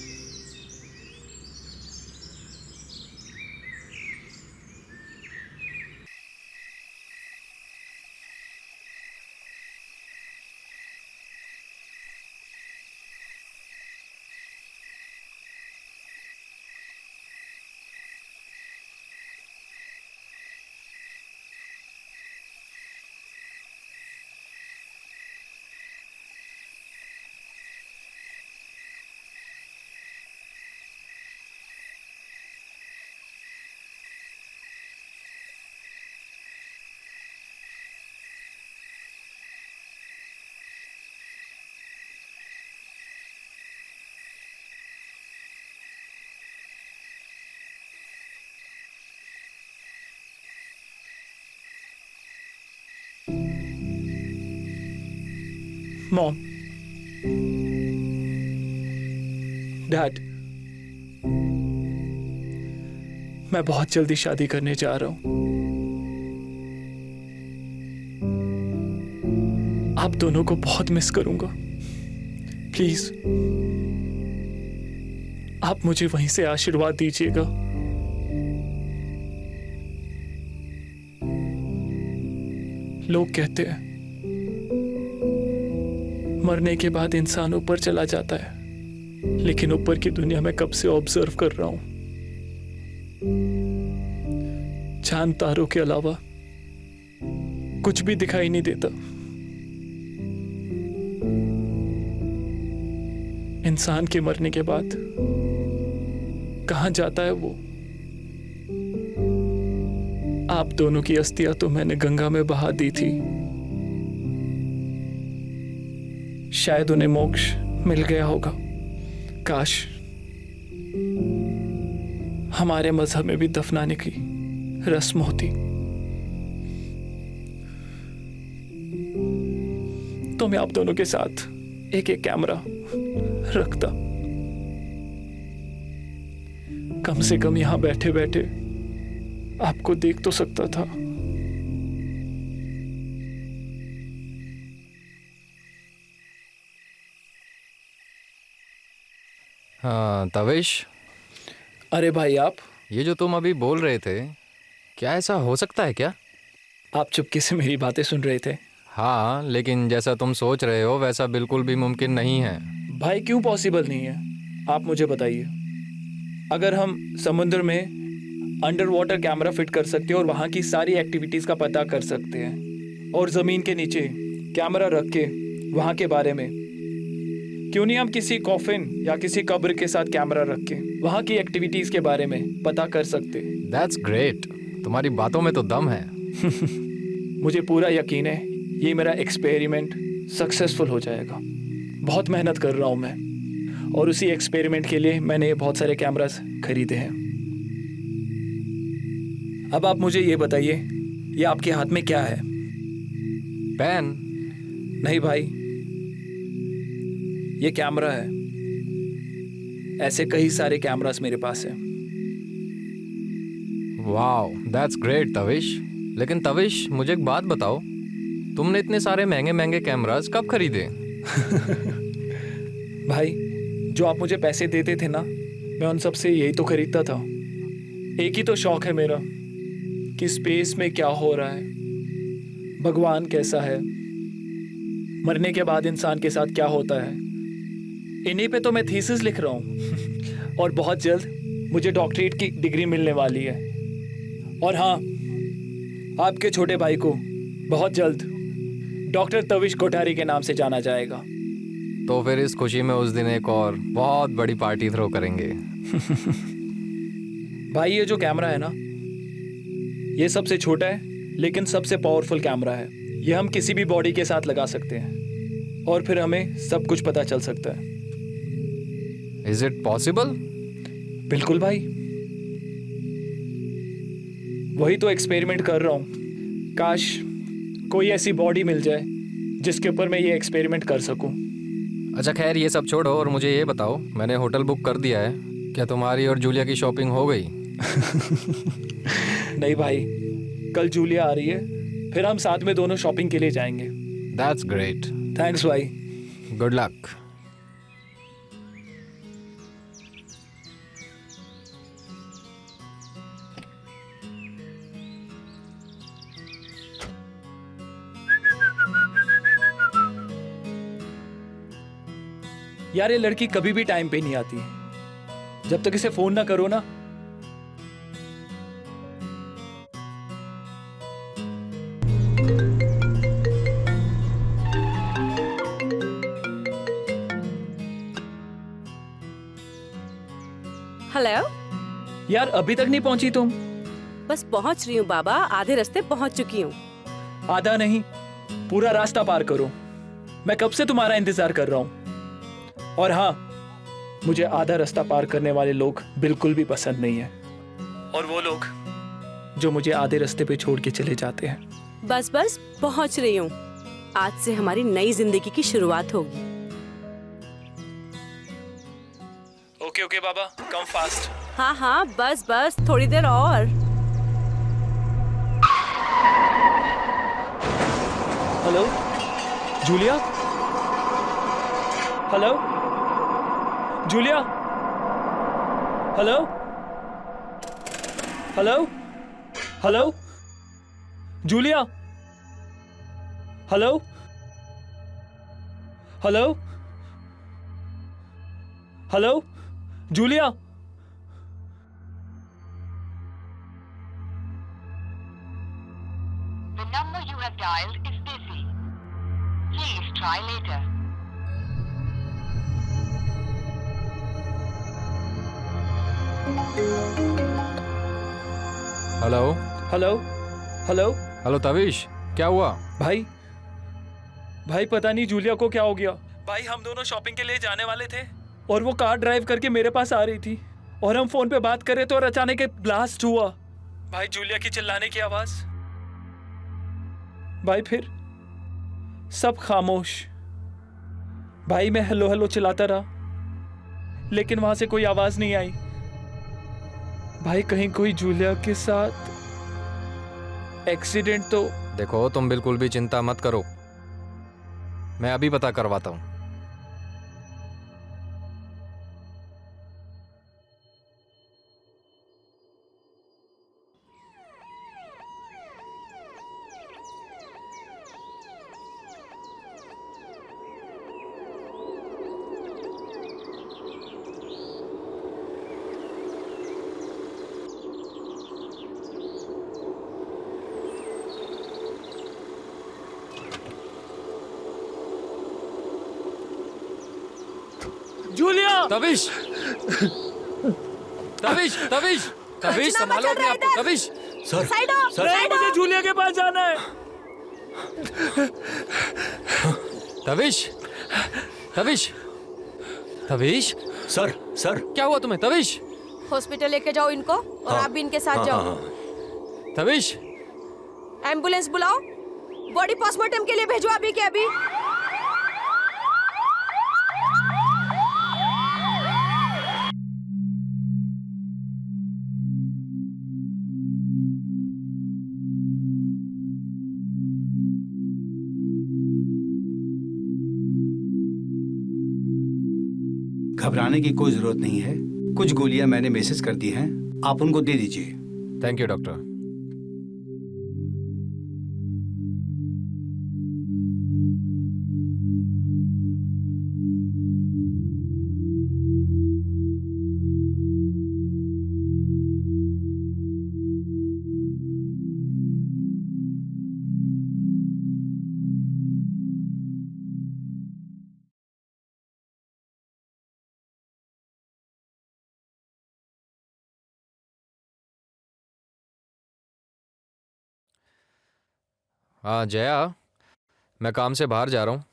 Mom, dad, मैं बहुत जल्दी शादी करने जा रहा हूं। आप दोनों को बहुत मिस करूंगा। प्लीज आप मुझे वहीं से आशीर्वाद दीजिएगा। लोग कहते हैं मरने के बाद इंसान ऊपर चला जाता है, लेकिन ऊपर की दुनिया में कब से ऑब्जर्व कर रहा हूं। चांद तारों के अलावा कुछ भी दिखाई नहीं देता। इंसान के मरने के बाद कहां जाता है वो? आप दोनों की अस्थियां तो मैंने गंगा में बहा दी थी। शायद उन्हें मोक्ष मिल गया होगा। काश हमारे मजहब में भी दफनाने की रस्म होती, तो मैं आप दोनों के साथ एक एक कैमरा रखता। कम से कम यहां बैठे बैठे आपको देख तो सकता था। हाँ तवेश, अरे भाई आप, ये जो तुम अभी बोल रहे थे, क्या ऐसा हो सकता है क्या? आप चुपके से मेरी बातें सुन रहे थे। हाँ, लेकिन जैसा तुम सोच रहे हो वैसा बिल्कुल भी मुमकिन नहीं है। भाई क्यों पॉसिबल नहीं है? आप मुझे बताइए। अगर हम समुद्र में अंडर वाटर कैमरा फिट कर सकते हैं और वहाँ की सारी एक्टिविटीज़ का पता कर सकते हैं, और ज़मीन के नीचे कैमरा रख के वहाँ के बारे में, क्यों नहीं हम किसी कॉफिन या किसी कब्र के साथ कैमरा रख के वहाँ की एक्टिविटीज़ के बारे में पता कर सकते? दैट्स ग्रेट, तुम्हारी बातों में तो दम है। मुझे पूरा यकीन है ये मेरा एक्सपेरिमेंट सक्सेसफुल हो जाएगा। बहुत मेहनत कर रहा हूँ मैं, और उसी एक्सपेरिमेंट के लिए मैंने बहुत सारे कैमरास खरीदे हैं। अब आप मुझे ये बताइए, ये आपके हाथ में क्या है? पेन? नहीं भाई, ये कैमरा है। ऐसे कई सारे कैमरास मेरे पास हैं। Wow, that's great Tavish. लेकिन तविश, मुझे एक बात बताओ, तुमने इतने सारे महंगे महंगे कैमरास कब खरीदे? भाई, जो आप मुझे पैसे देते थे ना, मैं उन सब से यही तो खरीदता था। एक ही तो शौक है मेरा कि स्पेस में क्या हो रहा है, भगवान कैसा है, मरने के बाद इंसान के साथ क्या होता है। इन्हीं पे तो मैं थीसिस लिख रहा हूँ और बहुत जल्द मुझे डॉक्टरेट की डिग्री मिलने वाली है। और हाँ, आपके छोटे भाई को बहुत जल्द डॉक्टर तविश कोठारी के नाम से जाना जाएगा। तो फिर इस खुशी में उस दिन एक और बहुत बड़ी पार्टी थ्रो करेंगे। भाई, ये जो कैमरा है ना, ये सबसे छोटा है लेकिन सबसे पावरफुल कैमरा है। ये हम किसी भी बॉडी के साथ लगा सकते हैं और फिर हमें सब कुछ पता चल सकता है। Is it possible? बिल्कुल भाई, वही तो एक्सपेरिमेंट कर रहा हूँ। काश कोई ऐसी बॉडी मिल जाए जिसके ऊपर मैं ये एक्सपेरिमेंट कर सकूं। अच्छा खैर, ये सब छोड़ो और मुझे ये बताओ, मैंने होटल बुक कर दिया है, क्या तुम्हारी और जूलिया की शॉपिंग हो गई? नहीं भाई, कल जूलिया आ रही है, फिर हम साथ में दोनों शॉपिंग के लिए जाएंगे। That's great. थैंक्स भाई। Good luck. यार ये लड़की कभी भी टाइम पे नहीं आती, जब तक इसे फोन ना करो ना। हेलो। यार अभी तक नहीं पहुंची तुम? बस पहुंच रही हूँ बाबा, आधे रास्ते पहुंच चुकी हूँ। आधा नहीं, पूरा रास्ता पार करो। मैं कब से तुम्हारा इंतजार कर रहा हूँ। और हाँ, मुझे आधा रास्ता पार करने वाले लोग बिल्कुल भी पसंद नहीं है, और वो लोग जो मुझे आधे रास्ते पे छोड़ के चले जाते हैं। बस बस पहुंच रही हूँ। आज से हमारी नई जिंदगी की शुरुआत होगी। ओके ओके बाबा, कम फास्ट। हाँ हाँ, बस बस थोड़ी देर और। Hello Julia. Hello Julia. Hello hello hello Julia. Hello hello hello Julia. The number you have dialed is busy. Please try later. Hello hello hello hello Tavish, क्या हुआ? भाई भाई पता नहीं जूलिया को क्या हो गया। भाई हम दोनों शॉपिंग के लिए जाने वाले थे और वो कार ड्राइव करके मेरे पास आ रही थी और हम फोन पे बात कर रहे थे और अचानक एक ब्लास्ट हुआ। भाई जूलिया की चिल्लाने की आवाज। भाई फिर सब खामोश। भाई मैं हेलो हेलो चिल्लाता रहा लेकिन वहां से कोई आवाज नहीं आई। भाई कहीं कोई जूलिया के साथ एक्सीडेंट तो। देखो तुम बिल्कुल भी चिंता मत करो, मैं अभी पता करवाता हूँ। जूलिया। तविश तविश तविश तविश, संभालो अपने आप को। तविश सर नहीं, मुझे जूलिया के पास जाना है। तविश तविश तविश, सर सर क्या हुआ तुम्हें? तविश हॉस्पिटल लेके जाओ इनको और हाँ, आप भी इनके साथ हाँ, जाओ। हाँ, तविश, एम्बुलेंस बुलाओ, बॉडी पोस्टमार्टम के लिए भेजो अभी के अभी। घबराने की कोई जरूरत नहीं है। कुछ गोलियां मैंने मैसेज कर दी हैं, आप उनको दे दीजिए। Thank you doctor. हाँ जया, मैं काम से बाहर जा रहा हूँ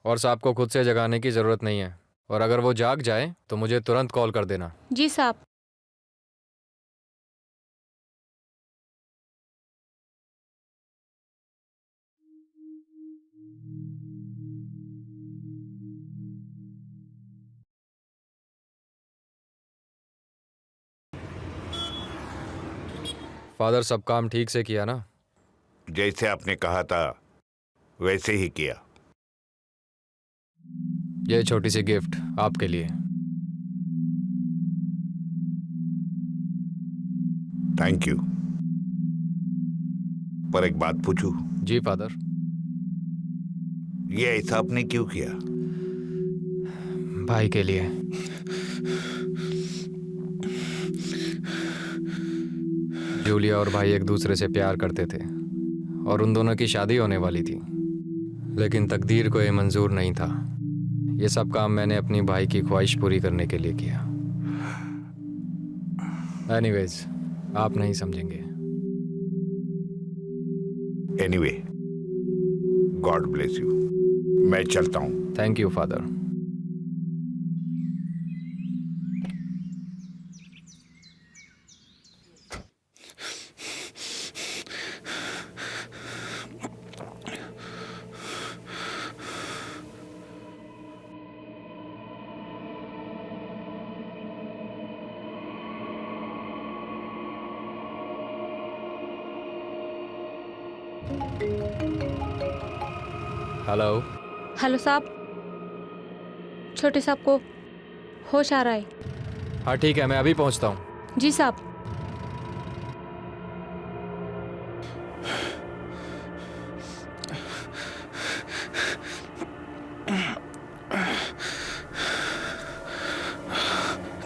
और साहब को खुद से जगाने की ज़रूरत नहीं है, और अगर वो जाग जाए तो मुझे तुरंत कॉल कर देना। जी साहब। फादर सब काम ठीक से किया ना? जैसे आपने कहा था वैसे ही किया। ये छोटी सी गिफ्ट आपके लिए। Thank you. पर एक बात पूछूं? जी फादर। ये ऐसा आपने क्यों किया? भाई के लिए। जूलिया और भाई एक दूसरे से प्यार करते थे और उन दोनों की शादी होने वाली थी, लेकिन तकदीर को ये मंजूर नहीं था। ये सब काम मैंने अपनी भाई की ख्वाहिश पूरी करने के लिए किया। एनीवेज, आप नहीं समझेंगे। Anyway, God bless you. मैं चलता हूं। Thank you father. Hello. Hello साहब, छोटे साहब को होश आ रहा है। हाँ ठीक है, मैं अभी पहुंचता हूँ। जी साहब।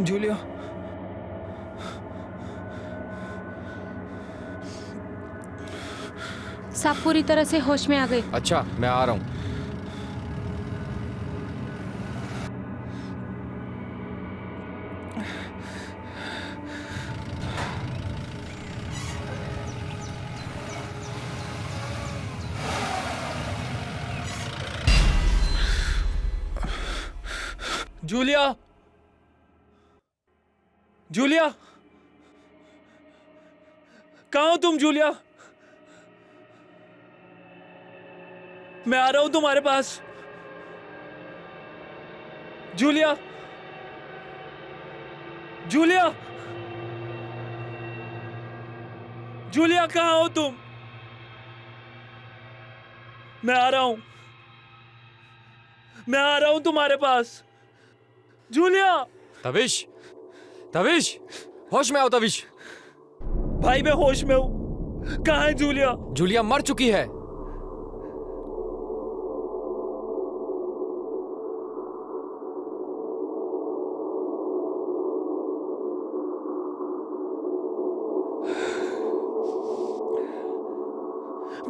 जूलिया, साहब पूरी तरह से होश में आ गए। अच्छा, मैं आ रहा हूँ। जूलिया, जूलिया, कहाँ हो तुम? जूलिया, मैं आ रहा हूं तुम्हारे पास। जूलिया, जूलिया, जूलिया, कहाँ हो तुम? मैं आ रहा हूं, मैं आ रहा हूं तुम्हारे पास। जूलिया। तविश, तविश, होश में आओ तविश। भाई मैं होश में हूं। कहाँ है जूलिया? जूलिया मर चुकी है।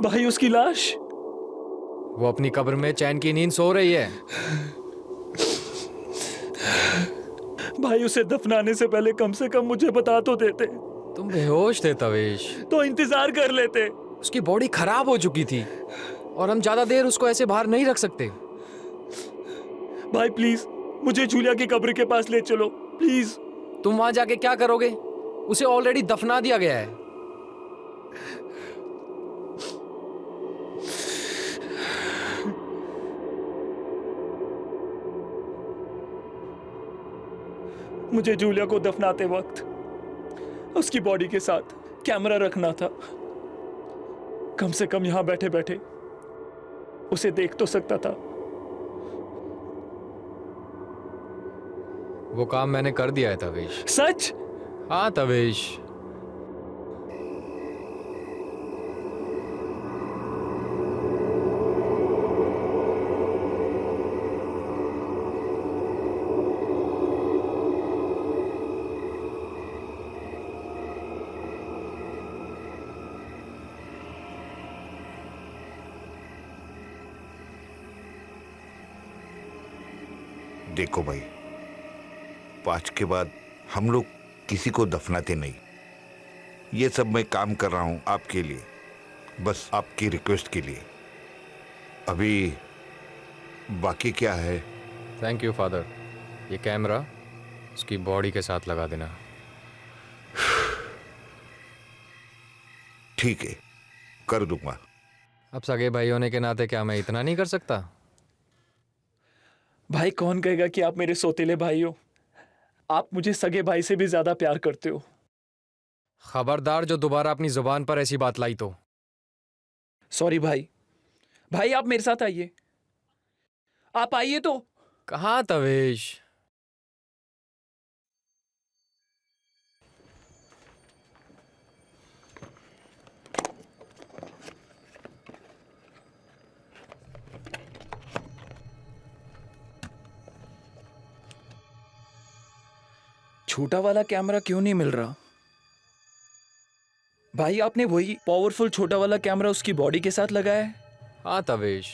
भाई उसकी लाश? वो अपनी कब्र में चैन की नींद सो रही है। भाई उसे दफनाने से पहले कम से कम मुझे बता तो देते। तुम बेहोश थे तवेश। तो इंतजार कर लेते। उसकी बॉडी खराब हो चुकी थी और हम ज्यादा देर उसको ऐसे बाहर नहीं रख सकते। भाई प्लीज मुझे जूलिया की कब्र के पास ले चलो प्लीज। तुम वहां जाके क्या करोगे? उसे ऑलरेडी दफना दिया गया है। मुझे जूलिया को दफनाते वक्त उसकी बॉडी के साथ कैमरा रखना था। कम से कम यहां बैठे बैठे उसे देख तो सकता था। वो काम मैंने कर दिया है तवेश। सच? हाँ तवेश। देखो भाई, 5 के बाद हम लोग किसी को दफनाते नहीं। ये सब मैं काम कर रहा हूं आपके लिए, बस आपकी रिक्वेस्ट के लिए। अभी बाकी क्या है? Thank you father. ये कैमरा उसकी बॉडी के साथ लगा देना। ठीक है, कर दूंगा। अब सगे भाई होने के नाते क्या मैं इतना नहीं कर सकता? भाई कौन कहेगा कि आप मेरे सौतेले भाई हो? आप मुझे सगे भाई से भी ज्यादा प्यार करते हो। खबरदार जो दोबारा अपनी जुबान पर ऐसी बात लाई तो। सॉरी भाई। भाई आप मेरे साथ आइए, आप आइए तो। कहाँ तवेश? छोटा वाला कैमरा क्यों नहीं मिल रहा? भाई आपने वही पावरफुल छोटा वाला कैमरा उसकी बॉडी के साथ लगाया है? हाँ तवेश,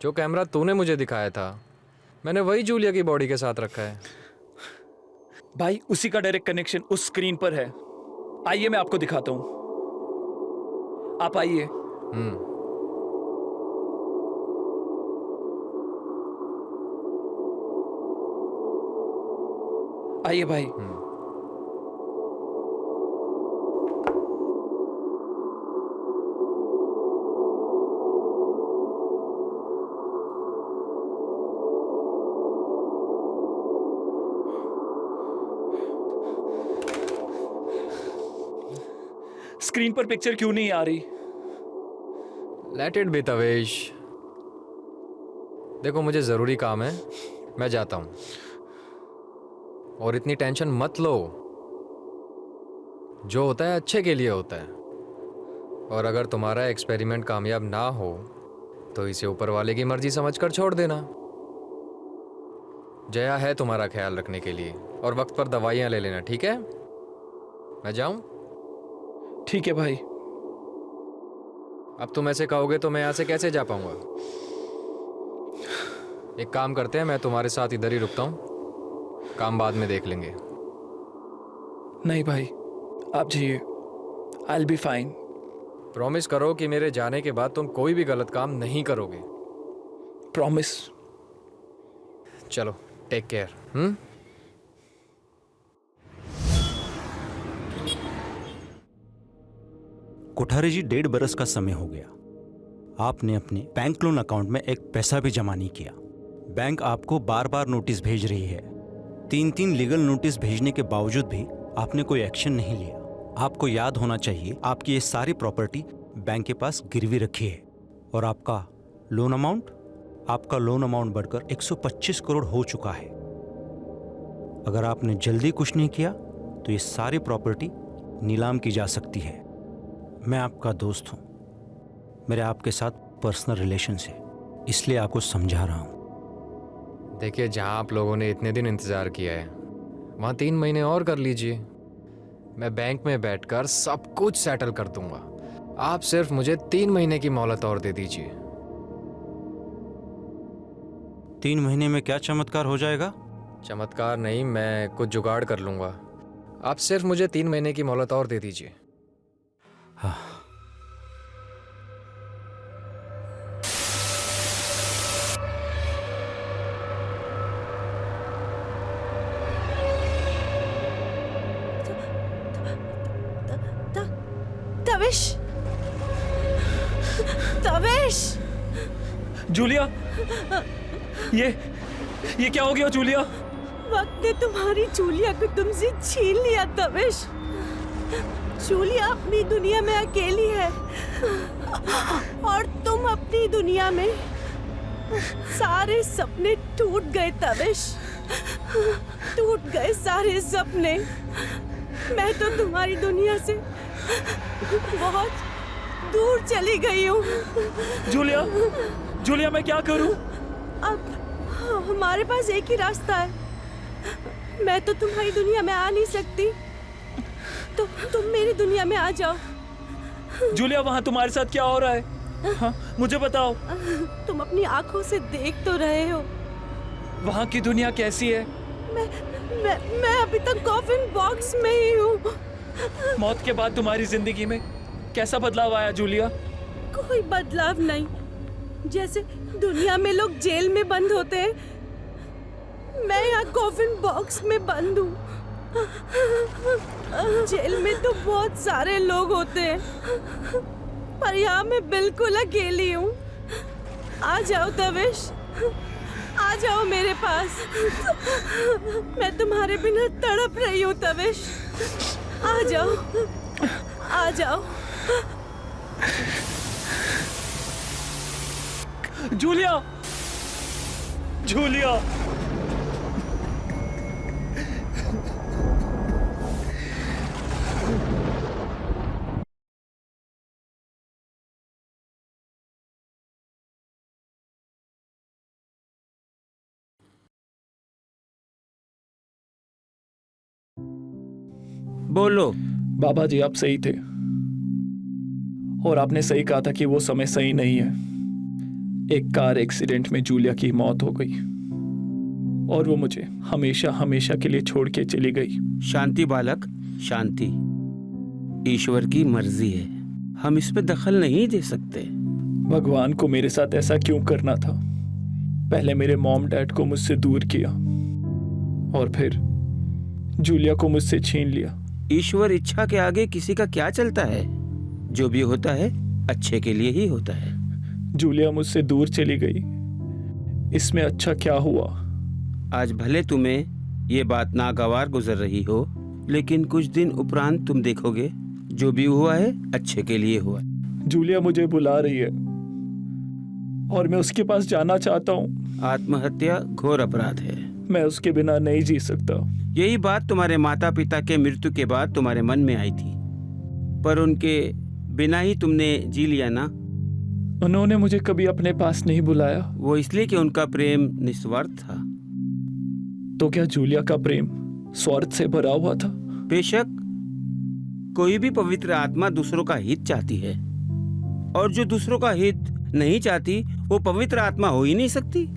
जो कैमरा तूने मुझे दिखाया था मैंने वही जूलिया की बॉडी के साथ रखा है। भाई उसी का डायरेक्ट कनेक्शन उस स्क्रीन पर है। आइए मैं आपको दिखाता हूं, आप आइए। आइए भाई। स्क्रीन पर पिक्चर क्यों नहीं आ रही? Let it be Tavish. देखो मुझे ज़रूरी काम है, मैं जाता हूँ। और इतनी टेंशन मत लो, जो होता है अच्छे के लिए होता है। और अगर तुम्हारा एक्सपेरिमेंट कामयाब ना हो तो इसे ऊपर वाले की मर्जी समझकर छोड़ देना। जया है तुम्हारा ख्याल रखने के लिए, और वक्त पर दवाइयाँ ले लेना, ठीक है? मैं जाऊँ? ठीक है भाई। अब तुम ऐसे कहोगे तो मैं यहाँ से कैसे जा पाऊंगा? एक काम करते हैं, मैं तुम्हारे साथ इधर ही रुकता हूँ, काम बाद में देख लेंगे। नहीं भाई आप जाइए, I will be fine. Promise करो कि मेरे जाने के बाद तुम कोई भी गलत काम नहीं करोगे। प्रॉमिस। चलो टेक केयर। कोठारी जी, 1.5 बरस का समय हो गया, आपने अपने बैंक लोन अकाउंट में एक पैसा भी जमा नहीं किया। बैंक आपको बार बार नोटिस भेज रही है। 3 लीगल नोटिस भेजने के बावजूद भी आपने कोई एक्शन नहीं लिया। आपको याद होना चाहिए, आपकी ये सारी प्रॉपर्टी बैंक के पास गिरवी रखी है। और आपका लोन अमाउंट बढ़कर 125 करोड़ हो चुका है। अगर आपने जल्दी कुछ नहीं किया तो ये सारी प्रॉपर्टी नीलाम की जा सकती है। मैं आपका दोस्त हूं, मेरे आपके साथ पर्सनल रिलेशंस है, इसलिए आपको समझा रहा हूं। देखिए, जहाँ आप लोगों ने इतने दिन इंतज़ार किया है वहाँ 3 महीने और कर लीजिए। मैं बैंक में बैठकर सब कुछ सेटल कर दूंगा। आप सिर्फ मुझे 3 महीने की मोहलत और दे दीजिए। 3 महीने में क्या चमत्कार हो जाएगा? चमत्कार नहीं, मैं कुछ जुगाड़ कर लूँगा। आप सिर्फ मुझे 3 महीने की मोहलत और दे दीजिए। हाँ। तवेश, जूलिया, ये क्या हो गया जूलिया? वक्त ने तुम्हारी जूलिया को तुमसे छीन लिया तवेश। जूलिया अपनी दुनिया में अकेली है और तुम अपनी दुनिया में। सारे सपने टूट गए तवेश, टूट गए सारे सपने। मैं तो तुम्हारी दुनिया से बहुत दूर चली गई हूँ। जूलिया मैं क्या करूँ? अब हमारे पास एक ही रास्ता है। मैं तो तुम्हारी दुनिया में आ नहीं सकती, तो तुम मेरी दुनिया में आ जाओ। जूलिया, वहाँ तुम्हारे साथ क्या हो रहा है? हाँ, मुझे बताओ। तुम अपनी आंखों से देख तो रहे हो। वहाँ की दुनिया कैसी है? मैं अभी तक कॉफिन बॉक्स में ही हूँ। मौत के बाद तुम्हारी जिंदगी में कैसा बदलाव आया जूलिया? कोई बदलाव नहीं। जैसे दुनिया में लोग जेल में बंद होते हैं, मैं यहाँ कॉफिन बॉक्स में बंद हूँ। जेल में तो बहुत सारे लोग होते हैं, पर यहाँ मैं बिल्कुल अकेली हूँ। आ जाओ तवेश, आ जाओ मेरे पास। मैं तुम्हारे बिना तड़प रही हूँ तवेश। आ जाओ, आ जाओ। जूलिया, जूलिया, बोलो। बाबा जी आप सही थे और आपने सही कहा था कि वो समय सही नहीं है। एक कार एक्सीडेंट में जूलिया की मौत हो गई और वो मुझे हमेशा हमेशा के लिए छोड़ के चली गई। शांति बालक, शांति। ईश्वर की मर्जी है, हम इस पे दखल नहीं दे सकते। भगवान को मेरे साथ ऐसा क्यों करना था? पहले मेरे मॉम डैड को मुझसे दूर किया और फिर जूलिया को मुझसे छीन लिया। ईश्वर इच्छा के आगे किसी का क्या चलता है? जो भी होता है अच्छे के लिए ही होता है। जूलिया मुझसे दूर चली गई, इसमें अच्छा क्या हुआ? आज भले तुम्हें ये बात नागवार गुजर रही हो, लेकिन कुछ दिन उपरांत तुम देखोगे जो भी हुआ है अच्छे के लिए हुआ। जूलिया मुझे बुला रही है और मैं उसके पास जाना चाहता हूँ। आत्महत्या घोर अपराध है। मैं उसके बिना नहीं जी सकता। यही बात तुम्हारे माता पिता के मृत्यु के बाद तुम्हारे मन में आई थी, पर उनके बिना ही तुमने जी लिया ना। उन्होंने मुझे कभी अपने पास नहीं बुलाया। वो इसलिए कि उनका प्रेम निस्वार्थ था। तो क्या जूलिया का प्रेम स्वार्थ से भरा हुआ था? बेशक, कोई भी पवित्र आत्मा दूसरों का हित चाहती है, और जो दूसरों का हित नहीं चाहती वो पवित्र आत्मा हो ही नहीं सकती।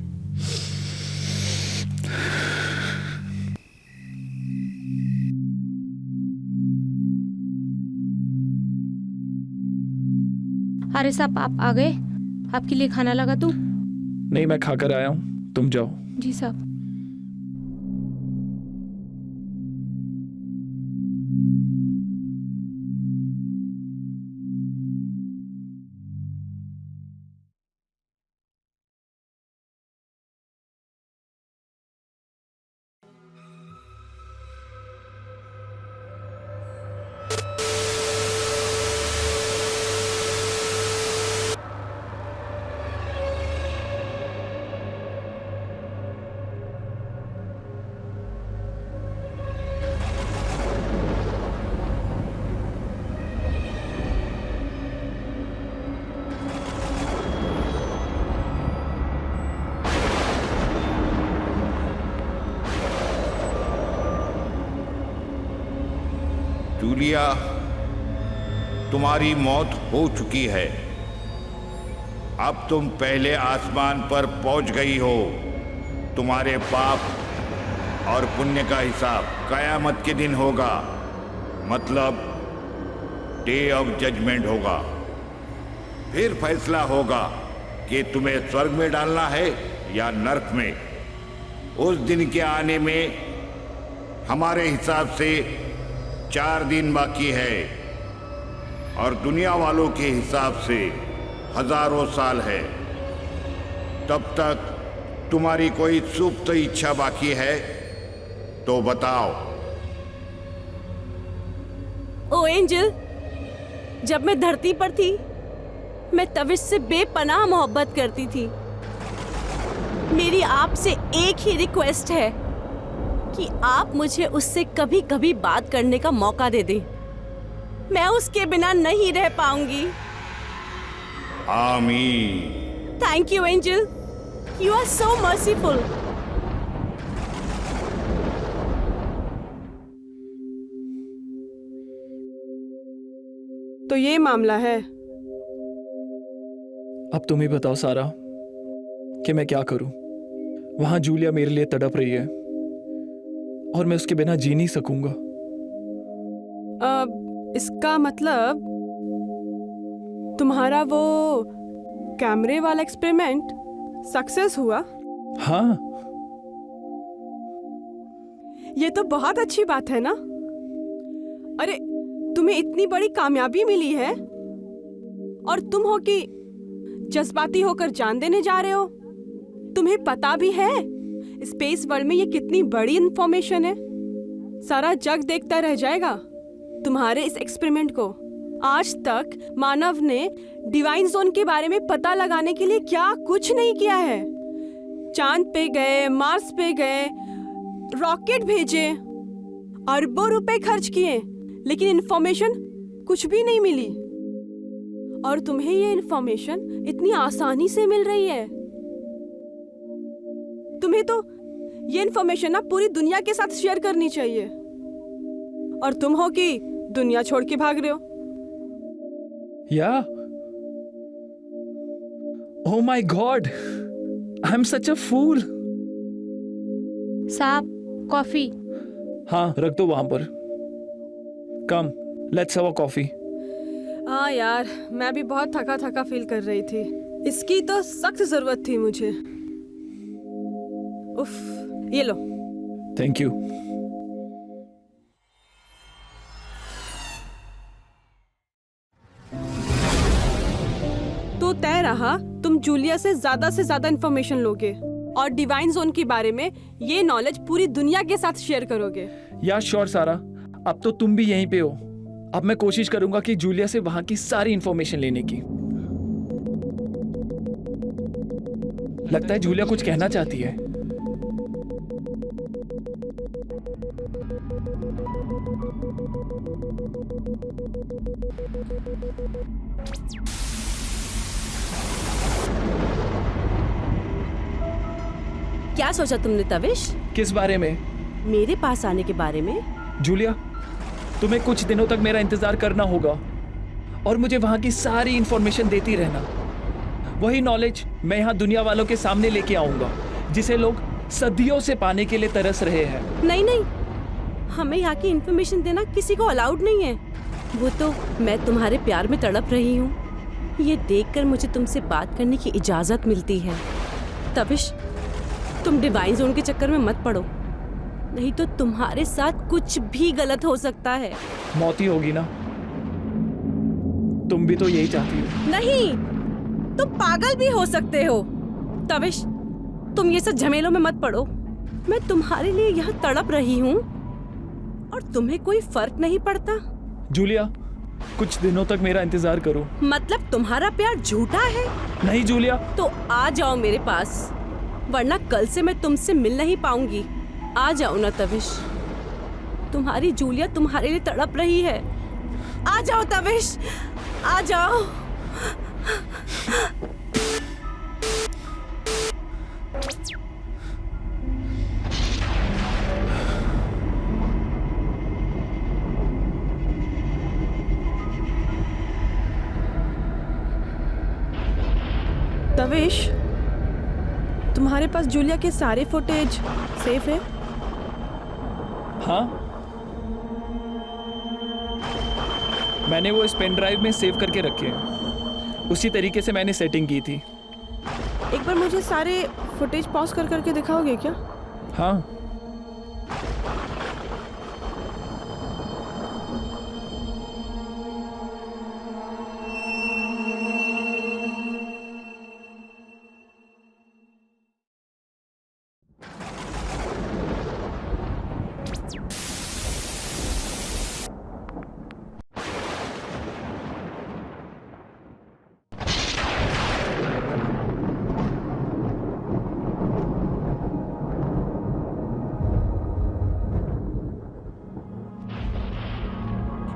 अरे साहब आप आ गए, आपके लिए खाना लगा दूं? नहीं, मैं खाकर आया हूँ, तुम जाओ। जी साहब। जूलिया, तुम्हारी मौत हो चुकी है। अब तुम पहले आसमान पर पहुंच गई हो। तुम्हारे पाप और पुण्य का हिसाब कयामत के दिन होगा, मतलब डे ऑफ जजमेंट होगा। फिर फैसला होगा कि तुम्हें स्वर्ग में डालना है या नरक में। उस दिन के आने में हमारे हिसाब से 4 दिन बाकी है और दुनिया वालों के हिसाब से हजारों साल है। तब तक तुम्हारी कोई सुप्त इच्छा बाकी है तो बताओ। ओ एंजल, जब मैं धरती पर थी मैं तविश से बेपनाह मोहब्बत करती थी। मेरी आपसे एक ही रिक्वेस्ट है कि आप मुझे उससे कभी कभी बात करने का मौका दे दें। मैं उसके बिना नहीं रह पाऊंगी। आमीन। Thank you angel, you are so merciful. तो ये मामला है। अब तुम ही बताओ सारा कि मैं क्या करूं। वहां जूलिया मेरे लिए तड़प रही है और मैं उसके बिना जी नहीं सकूंगा। इसका मतलब तुम्हारा वो कैमरे वाला एक्सपेरिमेंट सक्सेस हुआ? हाँ। ये तो बहुत अच्छी बात है ना। अरे तुम्हें इतनी बड़ी कामयाबी मिली है और तुम हो कि जज्बाती होकर जान देने जा रहे हो। तुम्हें पता भी है स्पेस वर्ल्ड में ये कितनी बड़ी इंफॉर्मेशन है। सारा जग देखता रह जाएगा तुम्हारे इस एक्सपेरिमेंट को। आज तक मानव ने डिवाइन जोन के बारे में पता लगाने के लिए क्या कुछ नहीं किया है। चांद पे गए, मार्स पे गए, रॉकेट भेजे, अरबों रुपए खर्च किए, लेकिन इंफॉर्मेशन कुछ भी नहीं मिली। और तुम्हें ये इंफॉर्मेशन इतनी आसानी से मिल रही है। तुम्हें तो ये इंफॉर्मेशन ना पूरी दुनिया के साथ शेयर करनी चाहिए, और तुम हो कि दुनिया छोड़ के भाग रहे हो। Yeah. Oh my God. I'm such a fool. साहब, कॉफी। हाँ, रख दो वहां पर। Come, let's have a coffee. हाँ यार, मैं भी बहुत थका थका फील कर रही थी। इसकी तो सख्त जरूरत थी मुझे। उफ, ये लो। Thank you. तो तय रहा तुम जूलिया से ज्यादा इंफॉर्मेशन लोगे और डिवाइन जोन के बारे में ये नॉलेज पूरी दुनिया के साथ शेयर करोगे। या श्योर सारा, अब तो तुम भी यहीं पे हो। अब मैं कोशिश करूंगा कि जूलिया से वहां की सारी इंफॉर्मेशन लेने की। लगता है जूलिया कुछ कहना चाहती है। क्या सोचा तुमने तविश? किस बारे में? मेरे पास आने के बारे में। जूलिया, तुम्हें कुछ दिनों तक मेरा इंतजार करना होगा और मुझे वहां की सारी इंफॉर्मेशन देती रहना। वही नॉलेज मैं यहाँ दुनिया वालों के सामने लेके आऊंगा जिसे लोग सदियों से पाने के लिए तरस रहे हैं। नहीं नहीं, हमें यहाँ की इंफॉर्मेशन देना किसी को अलाउड नहीं है। वो तो मैं तुम्हारे प्यार में तड़प रही हूँ, ये देखकर मुझे तुमसे बात करने की इजाजत मिलती है। तविश, तुम डिवाइन जोन के चक्कर में मत पड़ो, नहीं तो तुम्हारे साथ कुछ भी गलत हो सकता है। मौत ही होगी ना? तुम भी तो यही चाहती हो। नहीं, तुम पागल भी हो सकते हो। तविश, तुम ये सब झमेलों में मत पड़ो। मैं तुम्हारे लिए यहाँ तड़प रही हूँ और तुम्हें कोई फर्क नहीं पड़ता। जूलिया, कुछ दिनों तक मेरा इंतजार करो। मतलब तुम्हारा प्यार झूठा है? नहीं जूलिया। तो आ जाओ मेरे पास, वरना कल से मैं तुमसे मिल नहीं पाऊंगी। आ जाओ ना तविश, तुम्हारी जूलिया तुम्हारे लिए तड़प रही है। आ जाओ तविश, आ जाओ। तविश, तुम्हारे पास जूलिया के सारे फुटेज सेफ है? हाँ, मैंने वो इस पेन ड्राइव में सेव करके रखे हैं। उसी तरीके से मैंने सेटिंग की थी। एक बार मुझे सारे फुटेज पॉज कर करके दिखाओगे क्या? हाँ।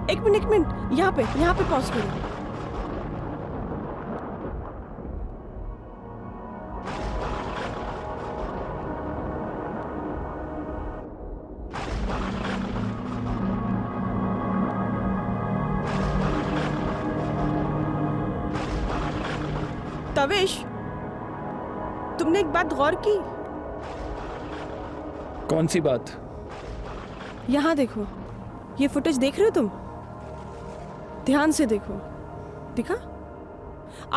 एक मिनट, यहाँ पे पॉज करो। तविश, तुमने एक बात गौर की? कौन सी बात? यहाँ देखो, ये फुटेज देख रहे हो तुम? ध्यान से देखो। दिखा?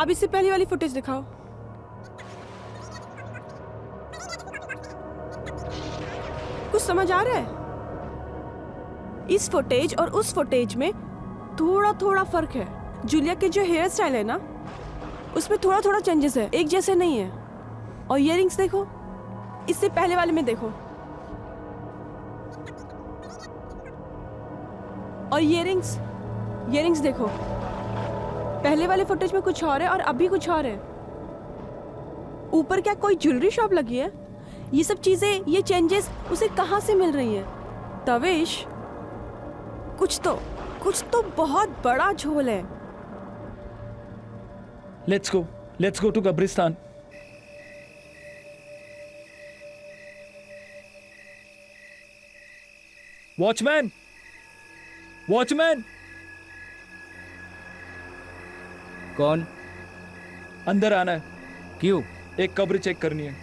अब इससे पहले वाली फुटेज दिखाओ। कुछ समझ आ रहा है? इस फुटेज और उस फुटेज में थोड़ा फर्क है। जूलिया के जो हेयर स्टाइल है ना, उसमें थोड़ा चेंजेस है, एक जैसे नहीं है। और इयररिंग्स देखो, इससे पहले वाले में देखो। और इयररिंग्स इयररिंग्स देखो, पहले वाले फुटेज में कुछ और है और अभी कुछ और है। ऊपर क्या कोई ज्वेलरी शॉप लगी है? ये सब चीजें, ये चेंजेस उसे कहाँ से मिल रही है? तवेश, कुछ तो बहुत बड़ा झोल है। लेट्स गो टू कब्रिस्तान। वॉचमैन, वॉचमैन, कौन? अंदर आना है। क्यों? एक कब्र चेक करनी है।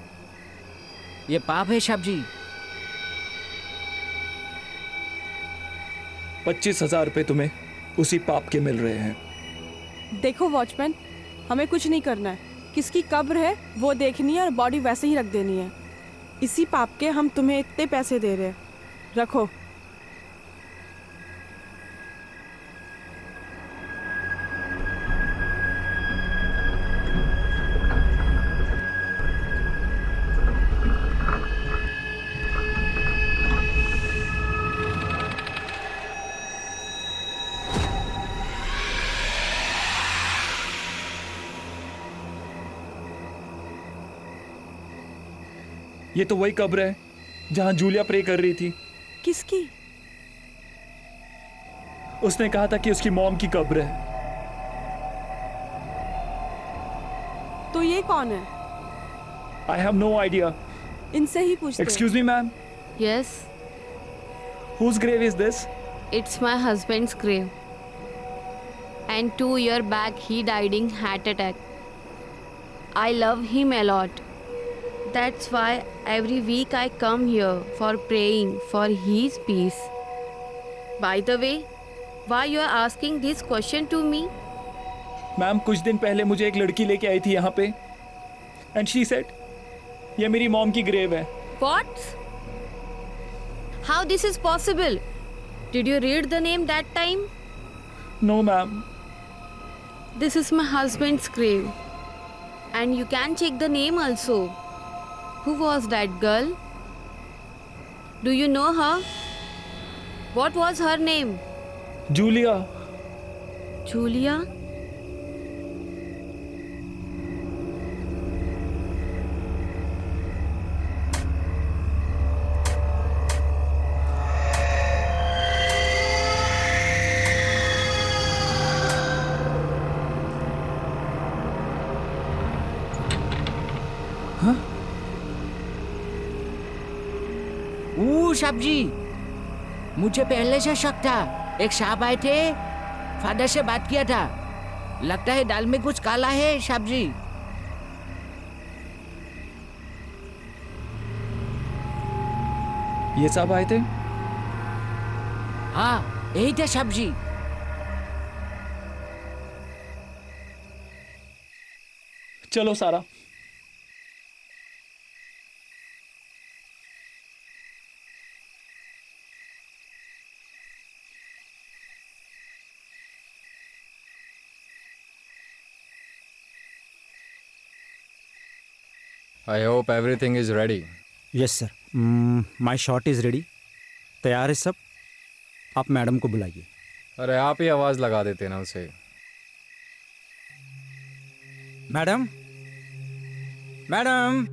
ये पाप है साहब जी। 25,000 रुपये तुम्हें उसी पाप के मिल रहे हैं। देखो वॉचमैन, हमें कुछ नहीं करना है। किसकी कब्र है वो देखनी है और बॉडी वैसे ही रख देनी है। इसी पाप के हम तुम्हें इतने पैसे दे रहे हैं, रखो। ये तो वही कब्र है जहां जूलिया प्रे कर रही थी। किसकी? उसने कहा था कि उसकी मॉम की कब्र है। तो ये कौन है? I have no idea. इनसे ही पूछते। Excuse me ma'am, Yes, whose grave is this? it's my husband's grave. And 2 years back he died in heart attack. I love him a lot. That's why every week I come here for praying for his peace. By the way, why you are asking this question to me? Ma'am, कुछ दिन पहले मुझे एक लड़की लेके आई थी यहाँ पे, एंड शी सेड ये मेरी मॉम की ग्रेव है। What? How this is possible? Did you read the name that time? No ma'am. This is my husband's grave. And you can check the name also. Who was that girl? Do you know her? What was her name? Julia. Julia? साहब जी, मुझे पहले से शक था। एक साहब आए थे, फादर से बात किया था। लगता है दाल में कुछ काला है साहब जी। ये सब आए थे? हाँ, यही थे साहब जी। चलो सारा। I hope everything is ready. Yes sir, my shot is ready. तैयार है सब। आप मैडम को बुलाइए। अरे आप ही आवाज़ लगा देते ना उसे। Madam, madam.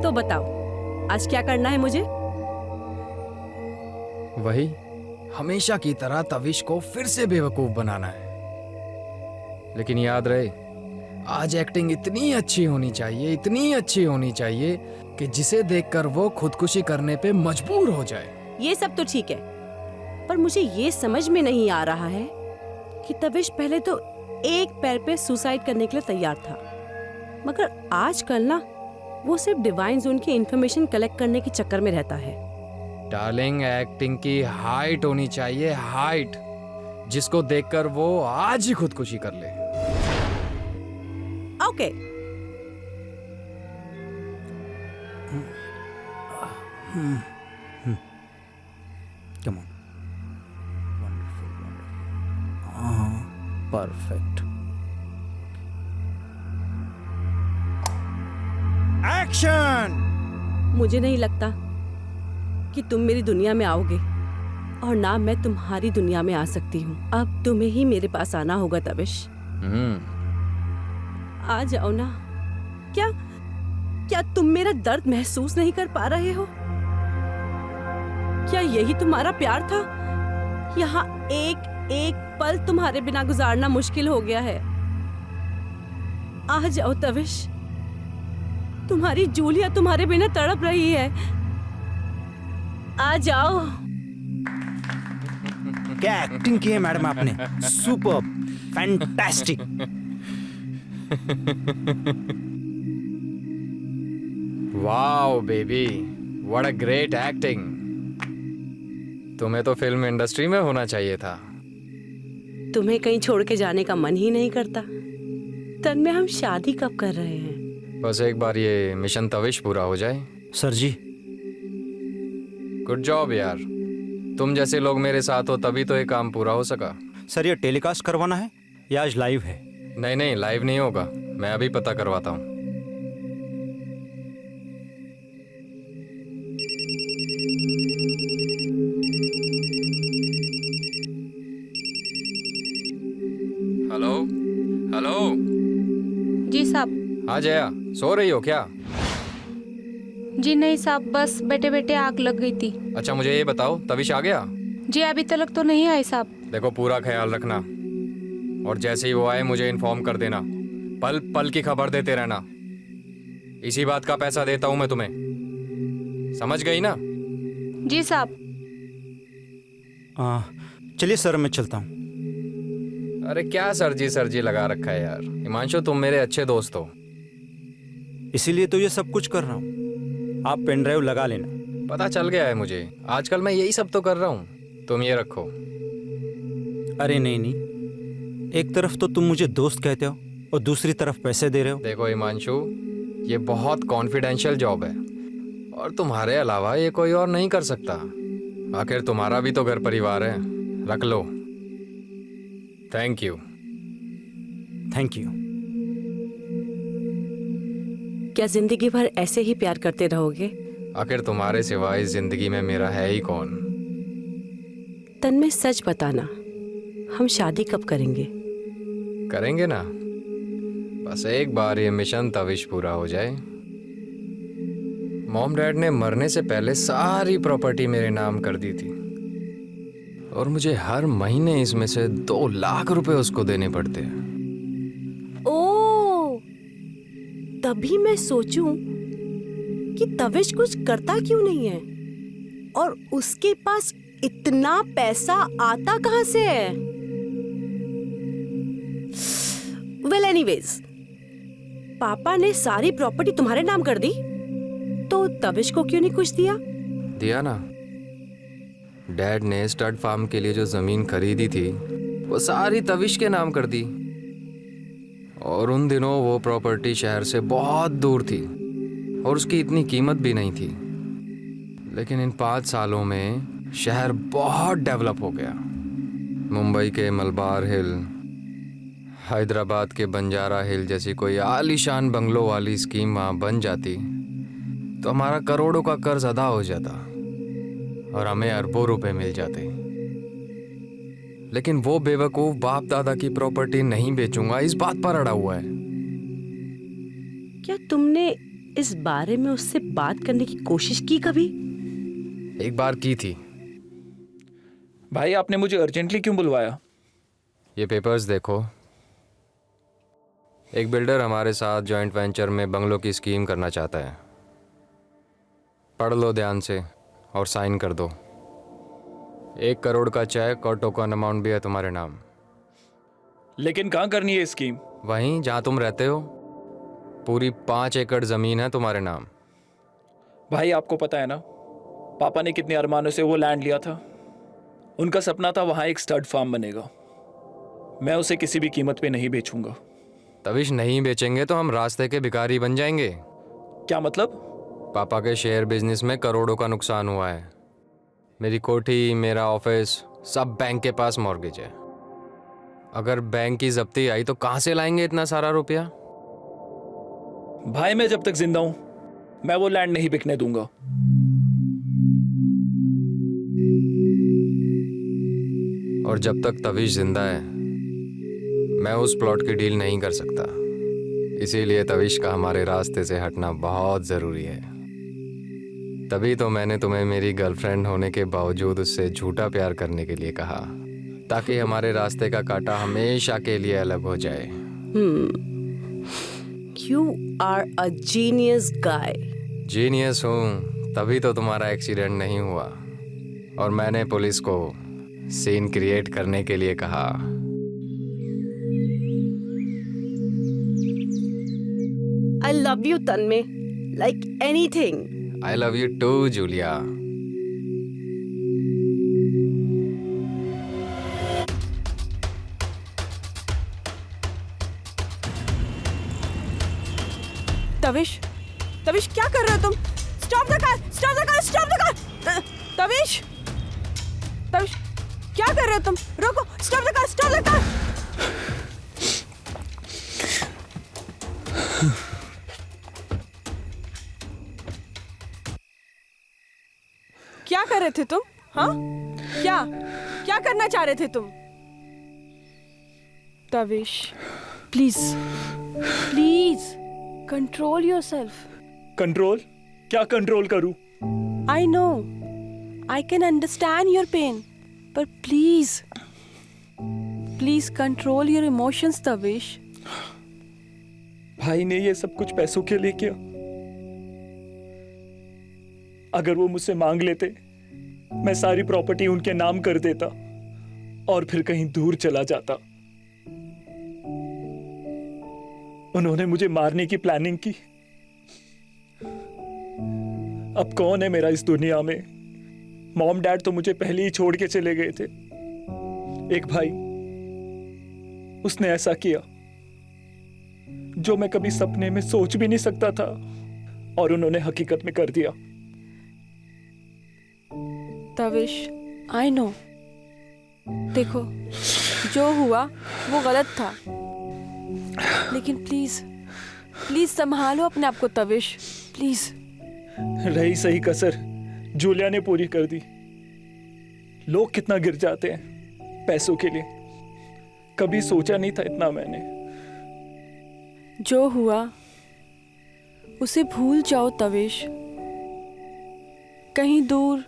तो बताओ, आज क्या करना है मुझे? वही, हमेशा की तरह तविश को फिर से बेवकूफ बनाना है। लेकिन याद रहे, आज एक्टिंग इतनी अच्छी होनी चाहिए, इतनी अच्छी होनी चाहिए कि जिसे देखकर वो खुदकुशी करने पे मजबूर हो जाए। ये सब तो ठीक है, पर मुझे ये समझ में नहीं आ रहा है कि तविश पहले तो एक पैर पे सुसाइड करने के लिए तैयार था, मगर आजकल ना वो सिर्फ डिवाइन जोन की इंफॉर्मेशन कलेक्ट करने के चक्कर में रहता है। डार्लिंग, एक्टिंग की हाइट होनी चाहिए, हाइट, जिसको देखकर वो आज ही खुदकुशी कर ले। Okay, come on, perfect, action. मुझे नहीं लगता कि तुम मेरी दुनिया में आओगे, और ना मैं तुम्हारी दुनिया में आ सकती हूँ। अब तुम्हें ही मेरे पास आना होगा तविश। आ जाओ ना। क्या क्या तुम मेरा दर्द महसूस नहीं कर पा रहे हो? क्या यही तुम्हारा प्यार था? यहाँ एक एक पल तुम्हारे बिना गुजारना मुश्किल हो गया है। आ जाओ तविश, तुम्हारी जूलिया तुम्हारे बिना तड़प रही है। आ जाओ। क्या एक्टिंग की है मैडम आपने, super, fantastic. Wow baby, what a great acting. तुम्हें तो फिल्म इंडस्ट्री में होना चाहिए था। तुम्हें कहीं छोड़ के जाने का मन ही नहीं करता। तन में हम शादी कब कर रहे हैं? बस एक बार ये मिशन तविश पूरा हो जाए। सर जी, गुड जॉब यार, तुम जैसे लोग मेरे साथ हो तभी तो ये काम पूरा हो सका। सर ये टेलीकास्ट करवाना है या आज लाइव है? नहीं नहीं, लाइव नहीं होगा, मैं अभी पता करवाता हूँ। Hello hello. जी साहब। हाँ जया, सो रही हो क्या? जी नहीं साहब, बस बैठे बैठे आग लग गई थी। अच्छा मुझे ये बताओ, तविश आ गया? जी अभी तक तो नहीं आए साहब। देखो पूरा ख्याल रखना, और जैसे ही वो आए मुझे इन्फॉर्म कर देना। पल पल की खबर देते रहना। इसी बात का पैसा देता हूँ मैं तुम्हें, समझ गई ना? जी साहब। चलिए सर, मैं चलता हूँ। अरे क्या सरजी लगा रखा है यार। हिमांशु, तुम मेरे अच्छे दोस्त हो, इसीलिए तो ये सब कुछ कर रहा हूँ। आप पेन ड्राइव लगा लेना। पता चल गया है मुझे, आजकल मैं यही सब तो कर रहा हूँ। तुम ये रखो। अरे नहीं नहीं, एक तरफ तो तुम मुझे दोस्त कहते हो और दूसरी तरफ पैसे दे रहे हो। देखो हिमांशु, ये बहुत कॉन्फिडेंशियल जॉब है, और तुम्हारे अलावा ये कोई और नहीं कर सकता। आखिर तुम्हारा भी तो घर परिवार है। रख लो। Thank you. Thank you. क्या जिंदगी भर ऐसे ही प्यार करते रहोगे? आखिर तुम्हारे सिवा इस जिंदगी में मेरा है ही कौन? तन में सच बताना, हम शादी कब करेंगे? करेंगे ना, बस एक बार ये मिशन तविश पूरा हो जाए। मॉम डैड ने मरने से पहले सारी प्रॉपर्टी मेरे नाम कर दी थी, और मुझे हर महीने इसमें से 2 लाख रुपए उसको देने पड़ते हैं। ओ, तभी मैं सोचूं कि तविश कुछ करता क्यों नहीं है, और उसके पास इतना पैसा आता कहां से है? वेल एनीवेज, पापा ने सारी प्रॉपर्टी तुम्हारे नाम कर दी, तो तविश को क्यों नहीं कुछ दिया? दिया ना। डैड ने स्टड फार्म के लिए जो जमीन खरीदी थी वो सारी तविश के नाम कर दी, और उन दिनों वो प्रॉपर्टी शहर से बहुत दूर थी और उसकी इतनी कीमत भी नहीं थी। लेकिन इन 5 सालों में शहर बहुत डेवलप हो गया। मुंबई के मलबार हिल, हैदराबाद के बंजारा हिल जैसी कोई आलीशान बंगलों वाली स्कीम वहाँ बन जाती तो हमारा करोड़ों का कर्ज अदा हो जाता और हमें अरबों रुपए मिल जाते। लेकिन वो बेवकूफ बाप दादा की प्रॉपर्टी नहीं बेचूंगा इस बात पर अड़ा हुआ है। क्या तुमने इस बारे में उससे बात करने की कोशिश की कभी? एक बार की थी, भाई आपने मुझे अर्जेंटली क्यों बुलवाया? ये पेपर्स देखो। एक बिल्डर हमारे साथ जॉइंट वेंचर में बंगलों की स्कीम करना चाहता है। पढ़ लो ध्यान से और साइन कर दो। 1 करोड़ का चेक और टोकन अमाउंट भी है तुम्हारे नाम। लेकिन कहाँ करनी है स्कीम? वहीं जहाँ तुम रहते हो। पूरी 5 एकड़ ज़मीन है तुम्हारे नाम। भाई आपको पता है ना पापा ने कितने अरमानों से वो लैंड लिया था। उनका सपना था वहाँ एक स्टड फार्म बनेगा। मैं उसे किसी भी कीमत पे नहीं बेचूंगा। तविश, नहीं बेचेंगे तो हम रास्ते के भिखारी बन जाएंगे। क्या मतलब? पापा के शेयर बिजनेस में करोड़ों का नुकसान हुआ है। मेरी कोठी, मेरा ऑफिस, सब बैंक के पास मॉर्गेज है। अगर बैंक की जब्ती आई तो कहाँ से लाएंगे इतना सारा रुपया? भाई मैं जब तक जिंदा हूं मैं वो लैंड नहीं बिकने दूंगा। और जब तक तविश जिंदा है मैं उस प्लॉट की डील नहीं कर सकता। इसीलिए तविश का हमारे रास्ते से हटना बहुत ज़रूरी है। तभी तो मैंने तुम्हें मेरी गर्लफ्रेंड होने के बावजूद उससे झूठा प्यार करने के लिए कहा, ताकि हमारे रास्ते का कांटा हमेशा के लिए अलग हो जाए। You are a genius guy. Genius हूँ, तभी तो तुम्हारा एक्सीडेंट नहीं हुआ और मैंने पुलिस को सीन क्रिएट करने के लिए कहा। I love you, Tanmay, like anything. I love you too, Julia. Tavish, Tavish क्या कर रहे हो तुम? Stop the car, stop the car, stop the car. Tavish, Tavish क्या कर रहे हो तुम? रोको, stop the car, stop the car. क्या कर रहे थे तुम? हाँ, क्या क्या करना चाह रहे थे तुम? Tavish, please please control yourself. Control? क्या कंट्रोल करूं? I know, I can understand your pain, पर please please control your emotions Tavish. भाई ने ये सब कुछ पैसों के लिए किया। अगर वो मुझसे मांग लेते मैं सारी प्रॉपर्टी उनके नाम कर देता और फिर कहीं दूर चला जाता। उन्होंने मुझे मारने की प्लानिंग की। अब कौन है मेरा इस दुनिया में? मॉम डैड तो मुझे पहले ही छोड़ के चले गए थे। एक भाई, उसने ऐसा किया जो मैं कभी सपने में सोच भी नहीं सकता था और उन्होंने हकीकत में कर दिया। तविश, आई नो, देखो जो हुआ वो गलत था, लेकिन प्लीज प्लीज संभालो अपने आप को तविश, प्लीज। रही सही कसर जूलिया ने पूरी कर दी। लोग कितना गिर जाते हैं पैसों के लिए। कभी सोचा नहीं था इतना मैंने। जो हुआ उसे भूल जाओ तविश। कहीं दूर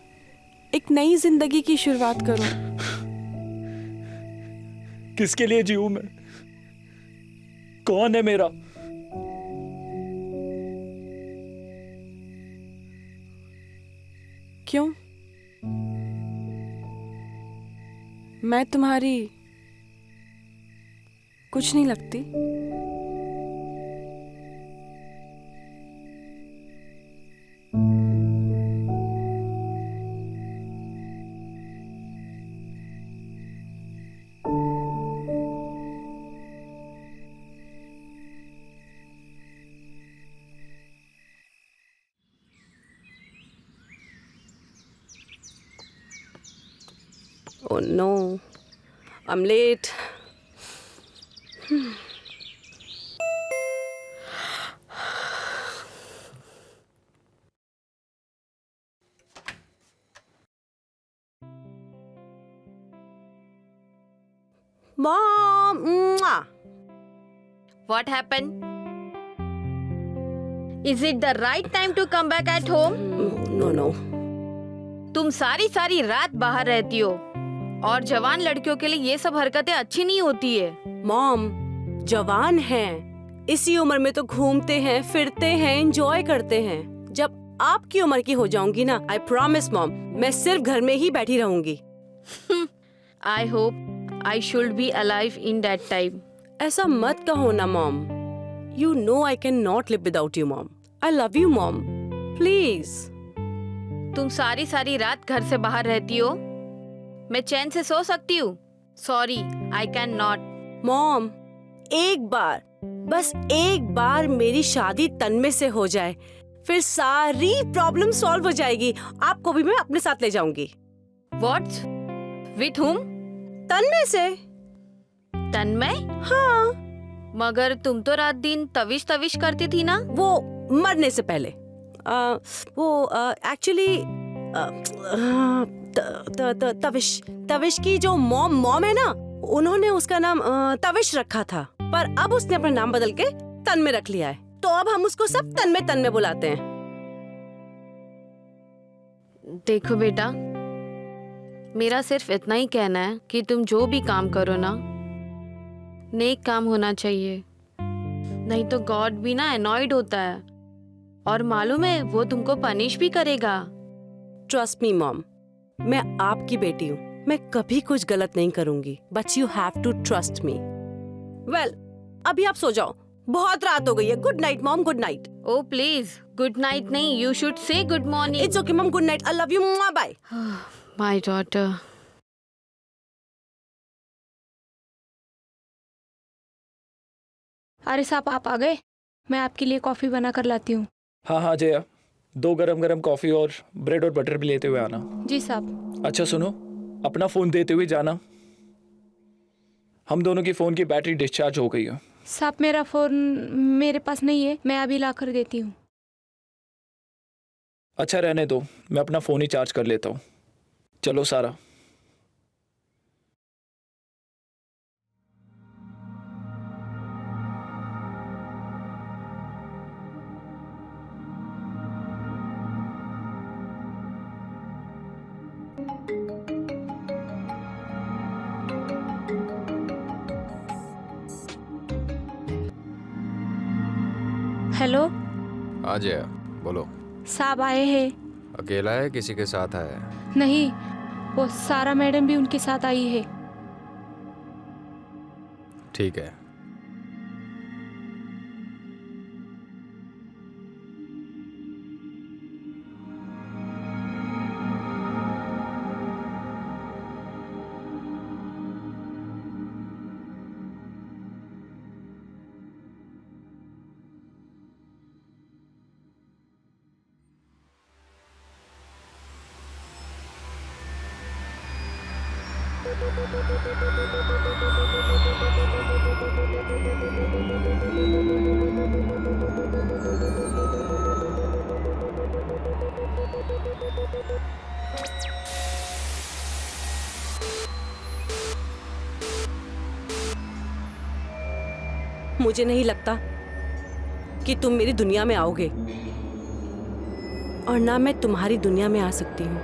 एक नई जिंदगी की शुरुआत करो। किसके लिए जीऊं मैं? कौन है मेरा? क्यों? मैं तुम्हारी कुछ नहीं लगती? Oh no, I'm late. Mom, mwah. What happened? Is it the right time to come back at home? No, no. तुम सारी सारी रात बाहर रहती हो और जवान लड़कियों के लिए ये सब हरकतें अच्छी नहीं होती है। मॉम, जवान हैं, इसी उम्र में तो घूमते हैं, फिरते हैं, एंजॉय करते हैं। जब आपकी उम्र की हो जाऊंगी ना, आई प्रॉमिस मॉम, मैं सिर्फ घर में ही बैठी रहूंगी। I hope I should be alive in that time. ऐसा मत कहो ना mom. You know I can not live without you mom. I love you mom, please. तुम सारी सारी रात घर से बाहर रहती हो, मैं चैन से सो सकती हूँ? Sorry, I can not. Mom, एक बार, बस एक बार मेरी शादी तन्मय से हो जाए, फिर सारी प्रॉब्लम सॉल्व हो जाएगी। आपको भी मैं अपने साथ ले जाऊंगी। What? With whom? तन्मय से। तन्मय? हाँ। मगर तुम तो रात दिन तविश तविश करती थी ना? वो मरने से पहले। वो एक्चुअली तविश की जो मॉम है ना, उन्होंने उसका नाम तविश रखा था, पर अब उसने अपना नाम बदल के तन्मय रख लिया है, तो अब हम उसको सब तन्मय बुलाते हैं। देखो बेटा, मेरा सिर्फ इतना ही कहना है कि तुम जो भी काम करो ना, नेक काम होना चाहिए, नहीं तो गॉड भी ना अनॉयड होता है, और मालूम है वो तुमको पनिश भी करेगा। ट्रस्ट मी मॉम, मैं आपकी बेटी हूँ, मैं कभी कुछ गलत नहीं करूंगी, but you have to trust me. Well, अभी आप सो जाओ, बहुत रात हो गई है। Good night mom, good night. Oh please, good night नहीं, you should say good morning. It's okay mom, good night, I love you, bye. My daughter. अरे साहब, आप आ गए? मैं आपके लिए कॉफी बना कर लाती हूँ। हाँ हाँ जया, 2 गरम गरम कॉफी और ब्रेड और बटर भी लेते हुए आना। जी साहब। अच्छा सुनो, अपना फोन देते हुए जाना, हम दोनों की फोन की बैटरी डिस्चार्ज हो गई है। साहब, मेरा फोन मेरे पास नहीं है, मैं अभी ला कर देती हूँ। अच्छा रहने दो, मैं अपना फोन ही चार्ज कर लेता हूँ। चलो सारा। हेलो। हाँ जया, बोलो। साहब आए हैं। अकेला है, किसी के साथ आया है? नहीं, वो सारा मैडम भी उनके साथ आई है। ठीक है। मुझे नहीं लगता कि तुम मेरी दुनिया में आओगे, और ना मैं तुम्हारी दुनिया में आ सकती हूँ।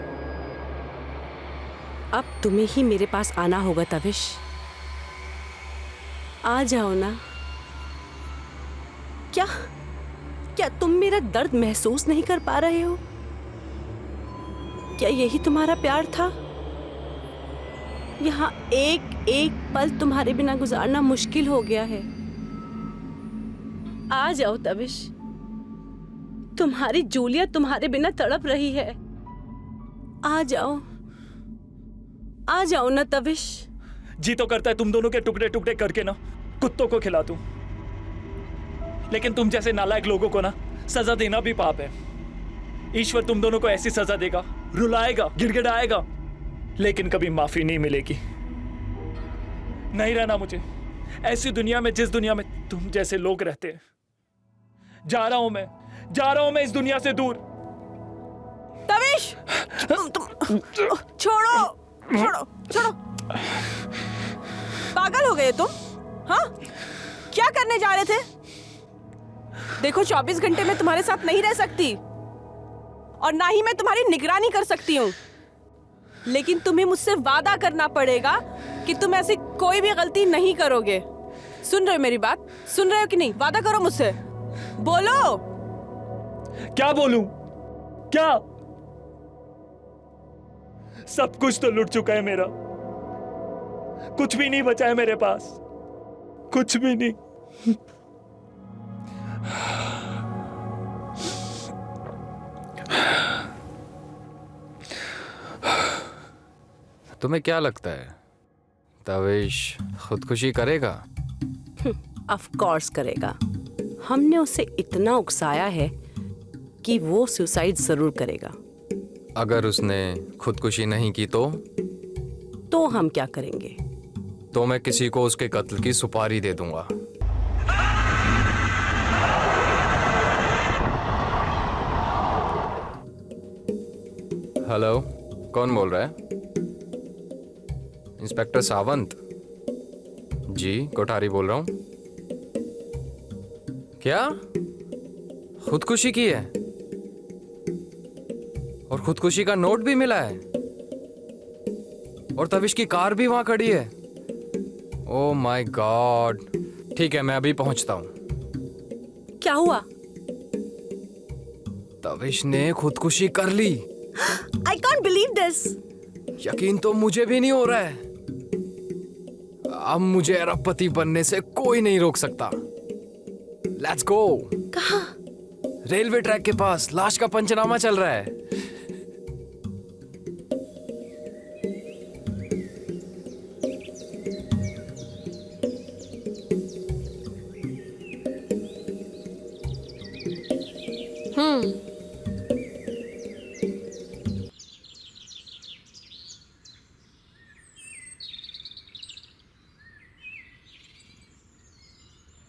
अब तुम्हें ही मेरे पास आना होगा तविश। आ जाओ ना। क्या तुम मेरा दर्द महसूस नहीं कर पा रहे हो? क्या यही तुम्हारा प्यार था? यहाँ एक एक पल तुम्हारे बिना गुजारना मुश्किल हो गया है। आ जाओ तविश, तुम्हारी जूलिया तुम्हारे बिना तड़प रही है। आ जाओ ना तविश। जी तो करता है तुम दोनों के टुकड़े टुकड़े करके ना कुत्तों को खिला दूं, लेकिन तुम जैसे नालायक लोगों को ना सजा देना भी पाप है। ईश्वर तुम दोनों को ऐसी सजा देगा, रुलाएगा, गिड़गिड़ाएगा, लेकिन कभी माफी नहीं मिलेगी। नहीं रहना मुझे ऐसी दुनिया में जिस दुनिया में तुम जैसे लोग रहते हैं। जा रहा हूं मैं इस दुनिया से दूर। तविश, छोड़ो। पागल हो गए तुम? हाँ, क्या करने जा रहे थे? देखो, 24 घंटे में तुम्हारे साथ नहीं रह सकती, और ना ही मैं तुम्हारी निगरानी कर सकती हूँ। लेकिन तुम्हें मुझसे वादा करना पड़ेगा कि तुम ऐसी कोई भी गलती नहीं करोगे। सुन रहे हो मेरी बात? सुन रहे हो कि नहीं? वादा करो मुझसे, बोलो। क्या बोलूं? क्या? सब कुछ तो लुट चुका है मेरा, कुछ भी नहीं बचा है मेरे पास, कुछ भी नहीं। तुम्हें क्या लगता है तवेश खुदकुशी करेगा? ऑफ कोर्स करेगा। हमने उसे इतना उकसाया है कि वो सुसाइड जरूर करेगा। अगर उसने खुदकुशी नहीं की तो हम क्या करेंगे? तो मैं किसी को उसके कत्ल की सुपारी दे दूंगा। हेलो, कौन बोल रहा है? इंस्पेक्टर सावंत जी, कोठारी बोल रहा हूं। क्या खुदकुशी की है? और खुदकुशी का नोट भी मिला है, और तविश की कार भी वहां खड़ी है। Oh my God. ठीक है, मैं अभी पहुंचता हूं। क्या हुआ? तविश ने खुदकुशी कर ली। I can't believe this. यकीन तो मुझे भी नहीं हो रहा है। अब मुझे अरबपति बनने से कोई नहीं रोक सकता। Let's go. कहाँ? रेलवे ट्रैक के पास लाश का पंचनामा चल रहा है।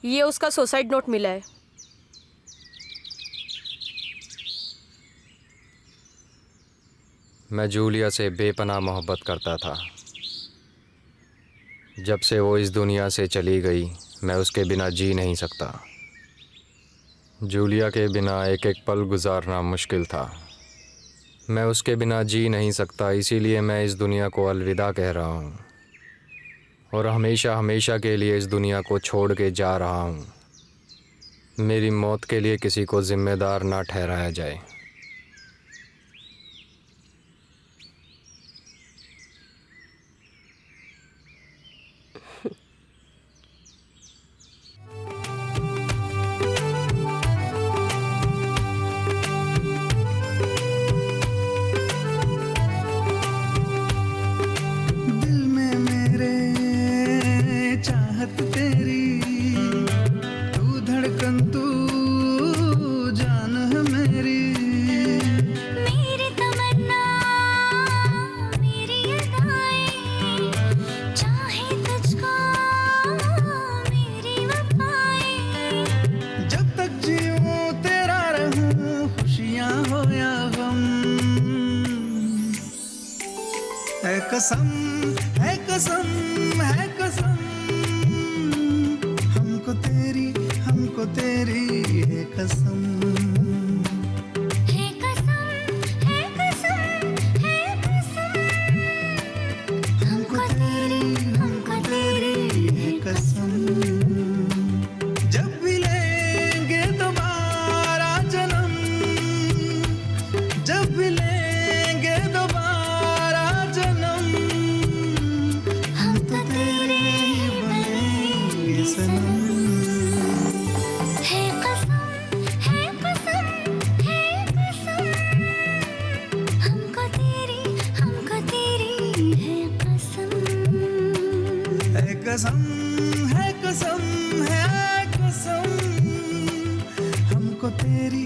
ये उसका सुसाइड नोट मिला है। मैं जूलिया से बेपनाह मोहब्बत करता था। जब से वो इस दुनिया से चली गई, मैं उसके बिना जी नहीं सकता। जूलिया के बिना एक एक पल गुजारना मुश्किल था। मैं उसके बिना जी नहीं सकता, इसीलिए मैं इस दुनिया को अलविदा कह रहा हूँ, और हमेशा हमेशा के लिए इस दुनिया को छोड़ के जा रहा हूँ। मेरी मौत के लिए किसी को जिम्मेदार ना ठहराया जाए। दिल में मेरे चाहत तेरी, तू धड़कन तू जान है मेरी। मेरी तमन्ना मेरी अदाएं, चाहे तुझको मेरी वफाएं। जब तक जीऊं तेरा रहूं, खुशियां हो या गम। है कसम, है कसम, है कसम, हमको तेरी है कसम। है कसम, है कसम, है कसम, हमको तेरी है कसम। जब भी लेंगे दोबारा जन्म, जब भी लेंगे दोबारा जन्म, हम तो तेरे ही बनेंगे सनम। है कसम, है कसम, है कसम, हमको तेरी है कसम। है कसम, है कसम, है कसम, हमको तेरी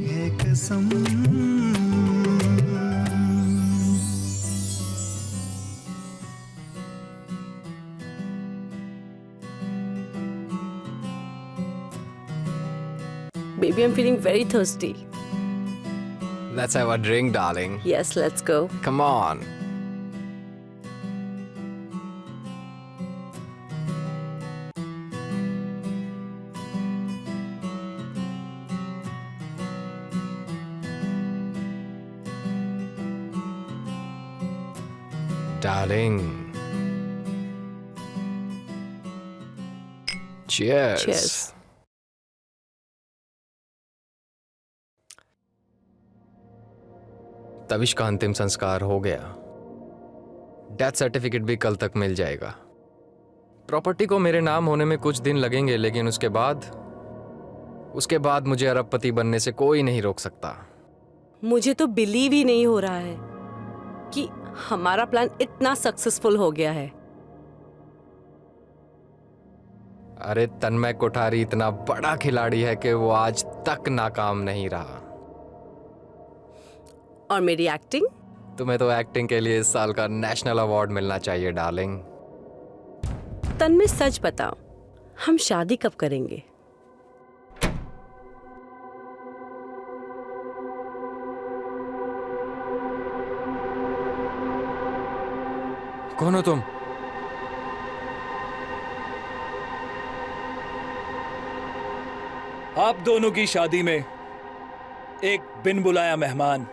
है कसम। Baby, I'm feeling very thirsty. Let's have a drink, darling. Yes, let's go. Come on. Darling. Cheers. Cheers. Tavish का अंतिम संस्कार हो गया। डेथ सर्टिफिकेट भी कल तक मिल जाएगा। प्रॉपर्टी को मेरे नाम होने में कुछ दिन लगेंगे, लेकिन उसके बाद मुझे अरबपति बनने से कोई नहीं रोक सकता। मुझे तो बिलीव ही नहीं हो रहा है कि हमारा प्लान इतना सक्सेसफुल हो गया है। अरे तन्मय कोठारी इतना बड़ा खिलाड़ी है कि वो आज तक नाकाम नहीं रहा। और मेरी एक्टिंग? तुम्हें तो एक्टिंग के लिए इस साल का नेशनल अवार्ड मिलना चाहिए डार्लिंग। तन्मय सच बताओ, हम शादी कब करेंगे? कौन हो तुम? आप दोनों की शादी में एक बिन बुलाया मेहमान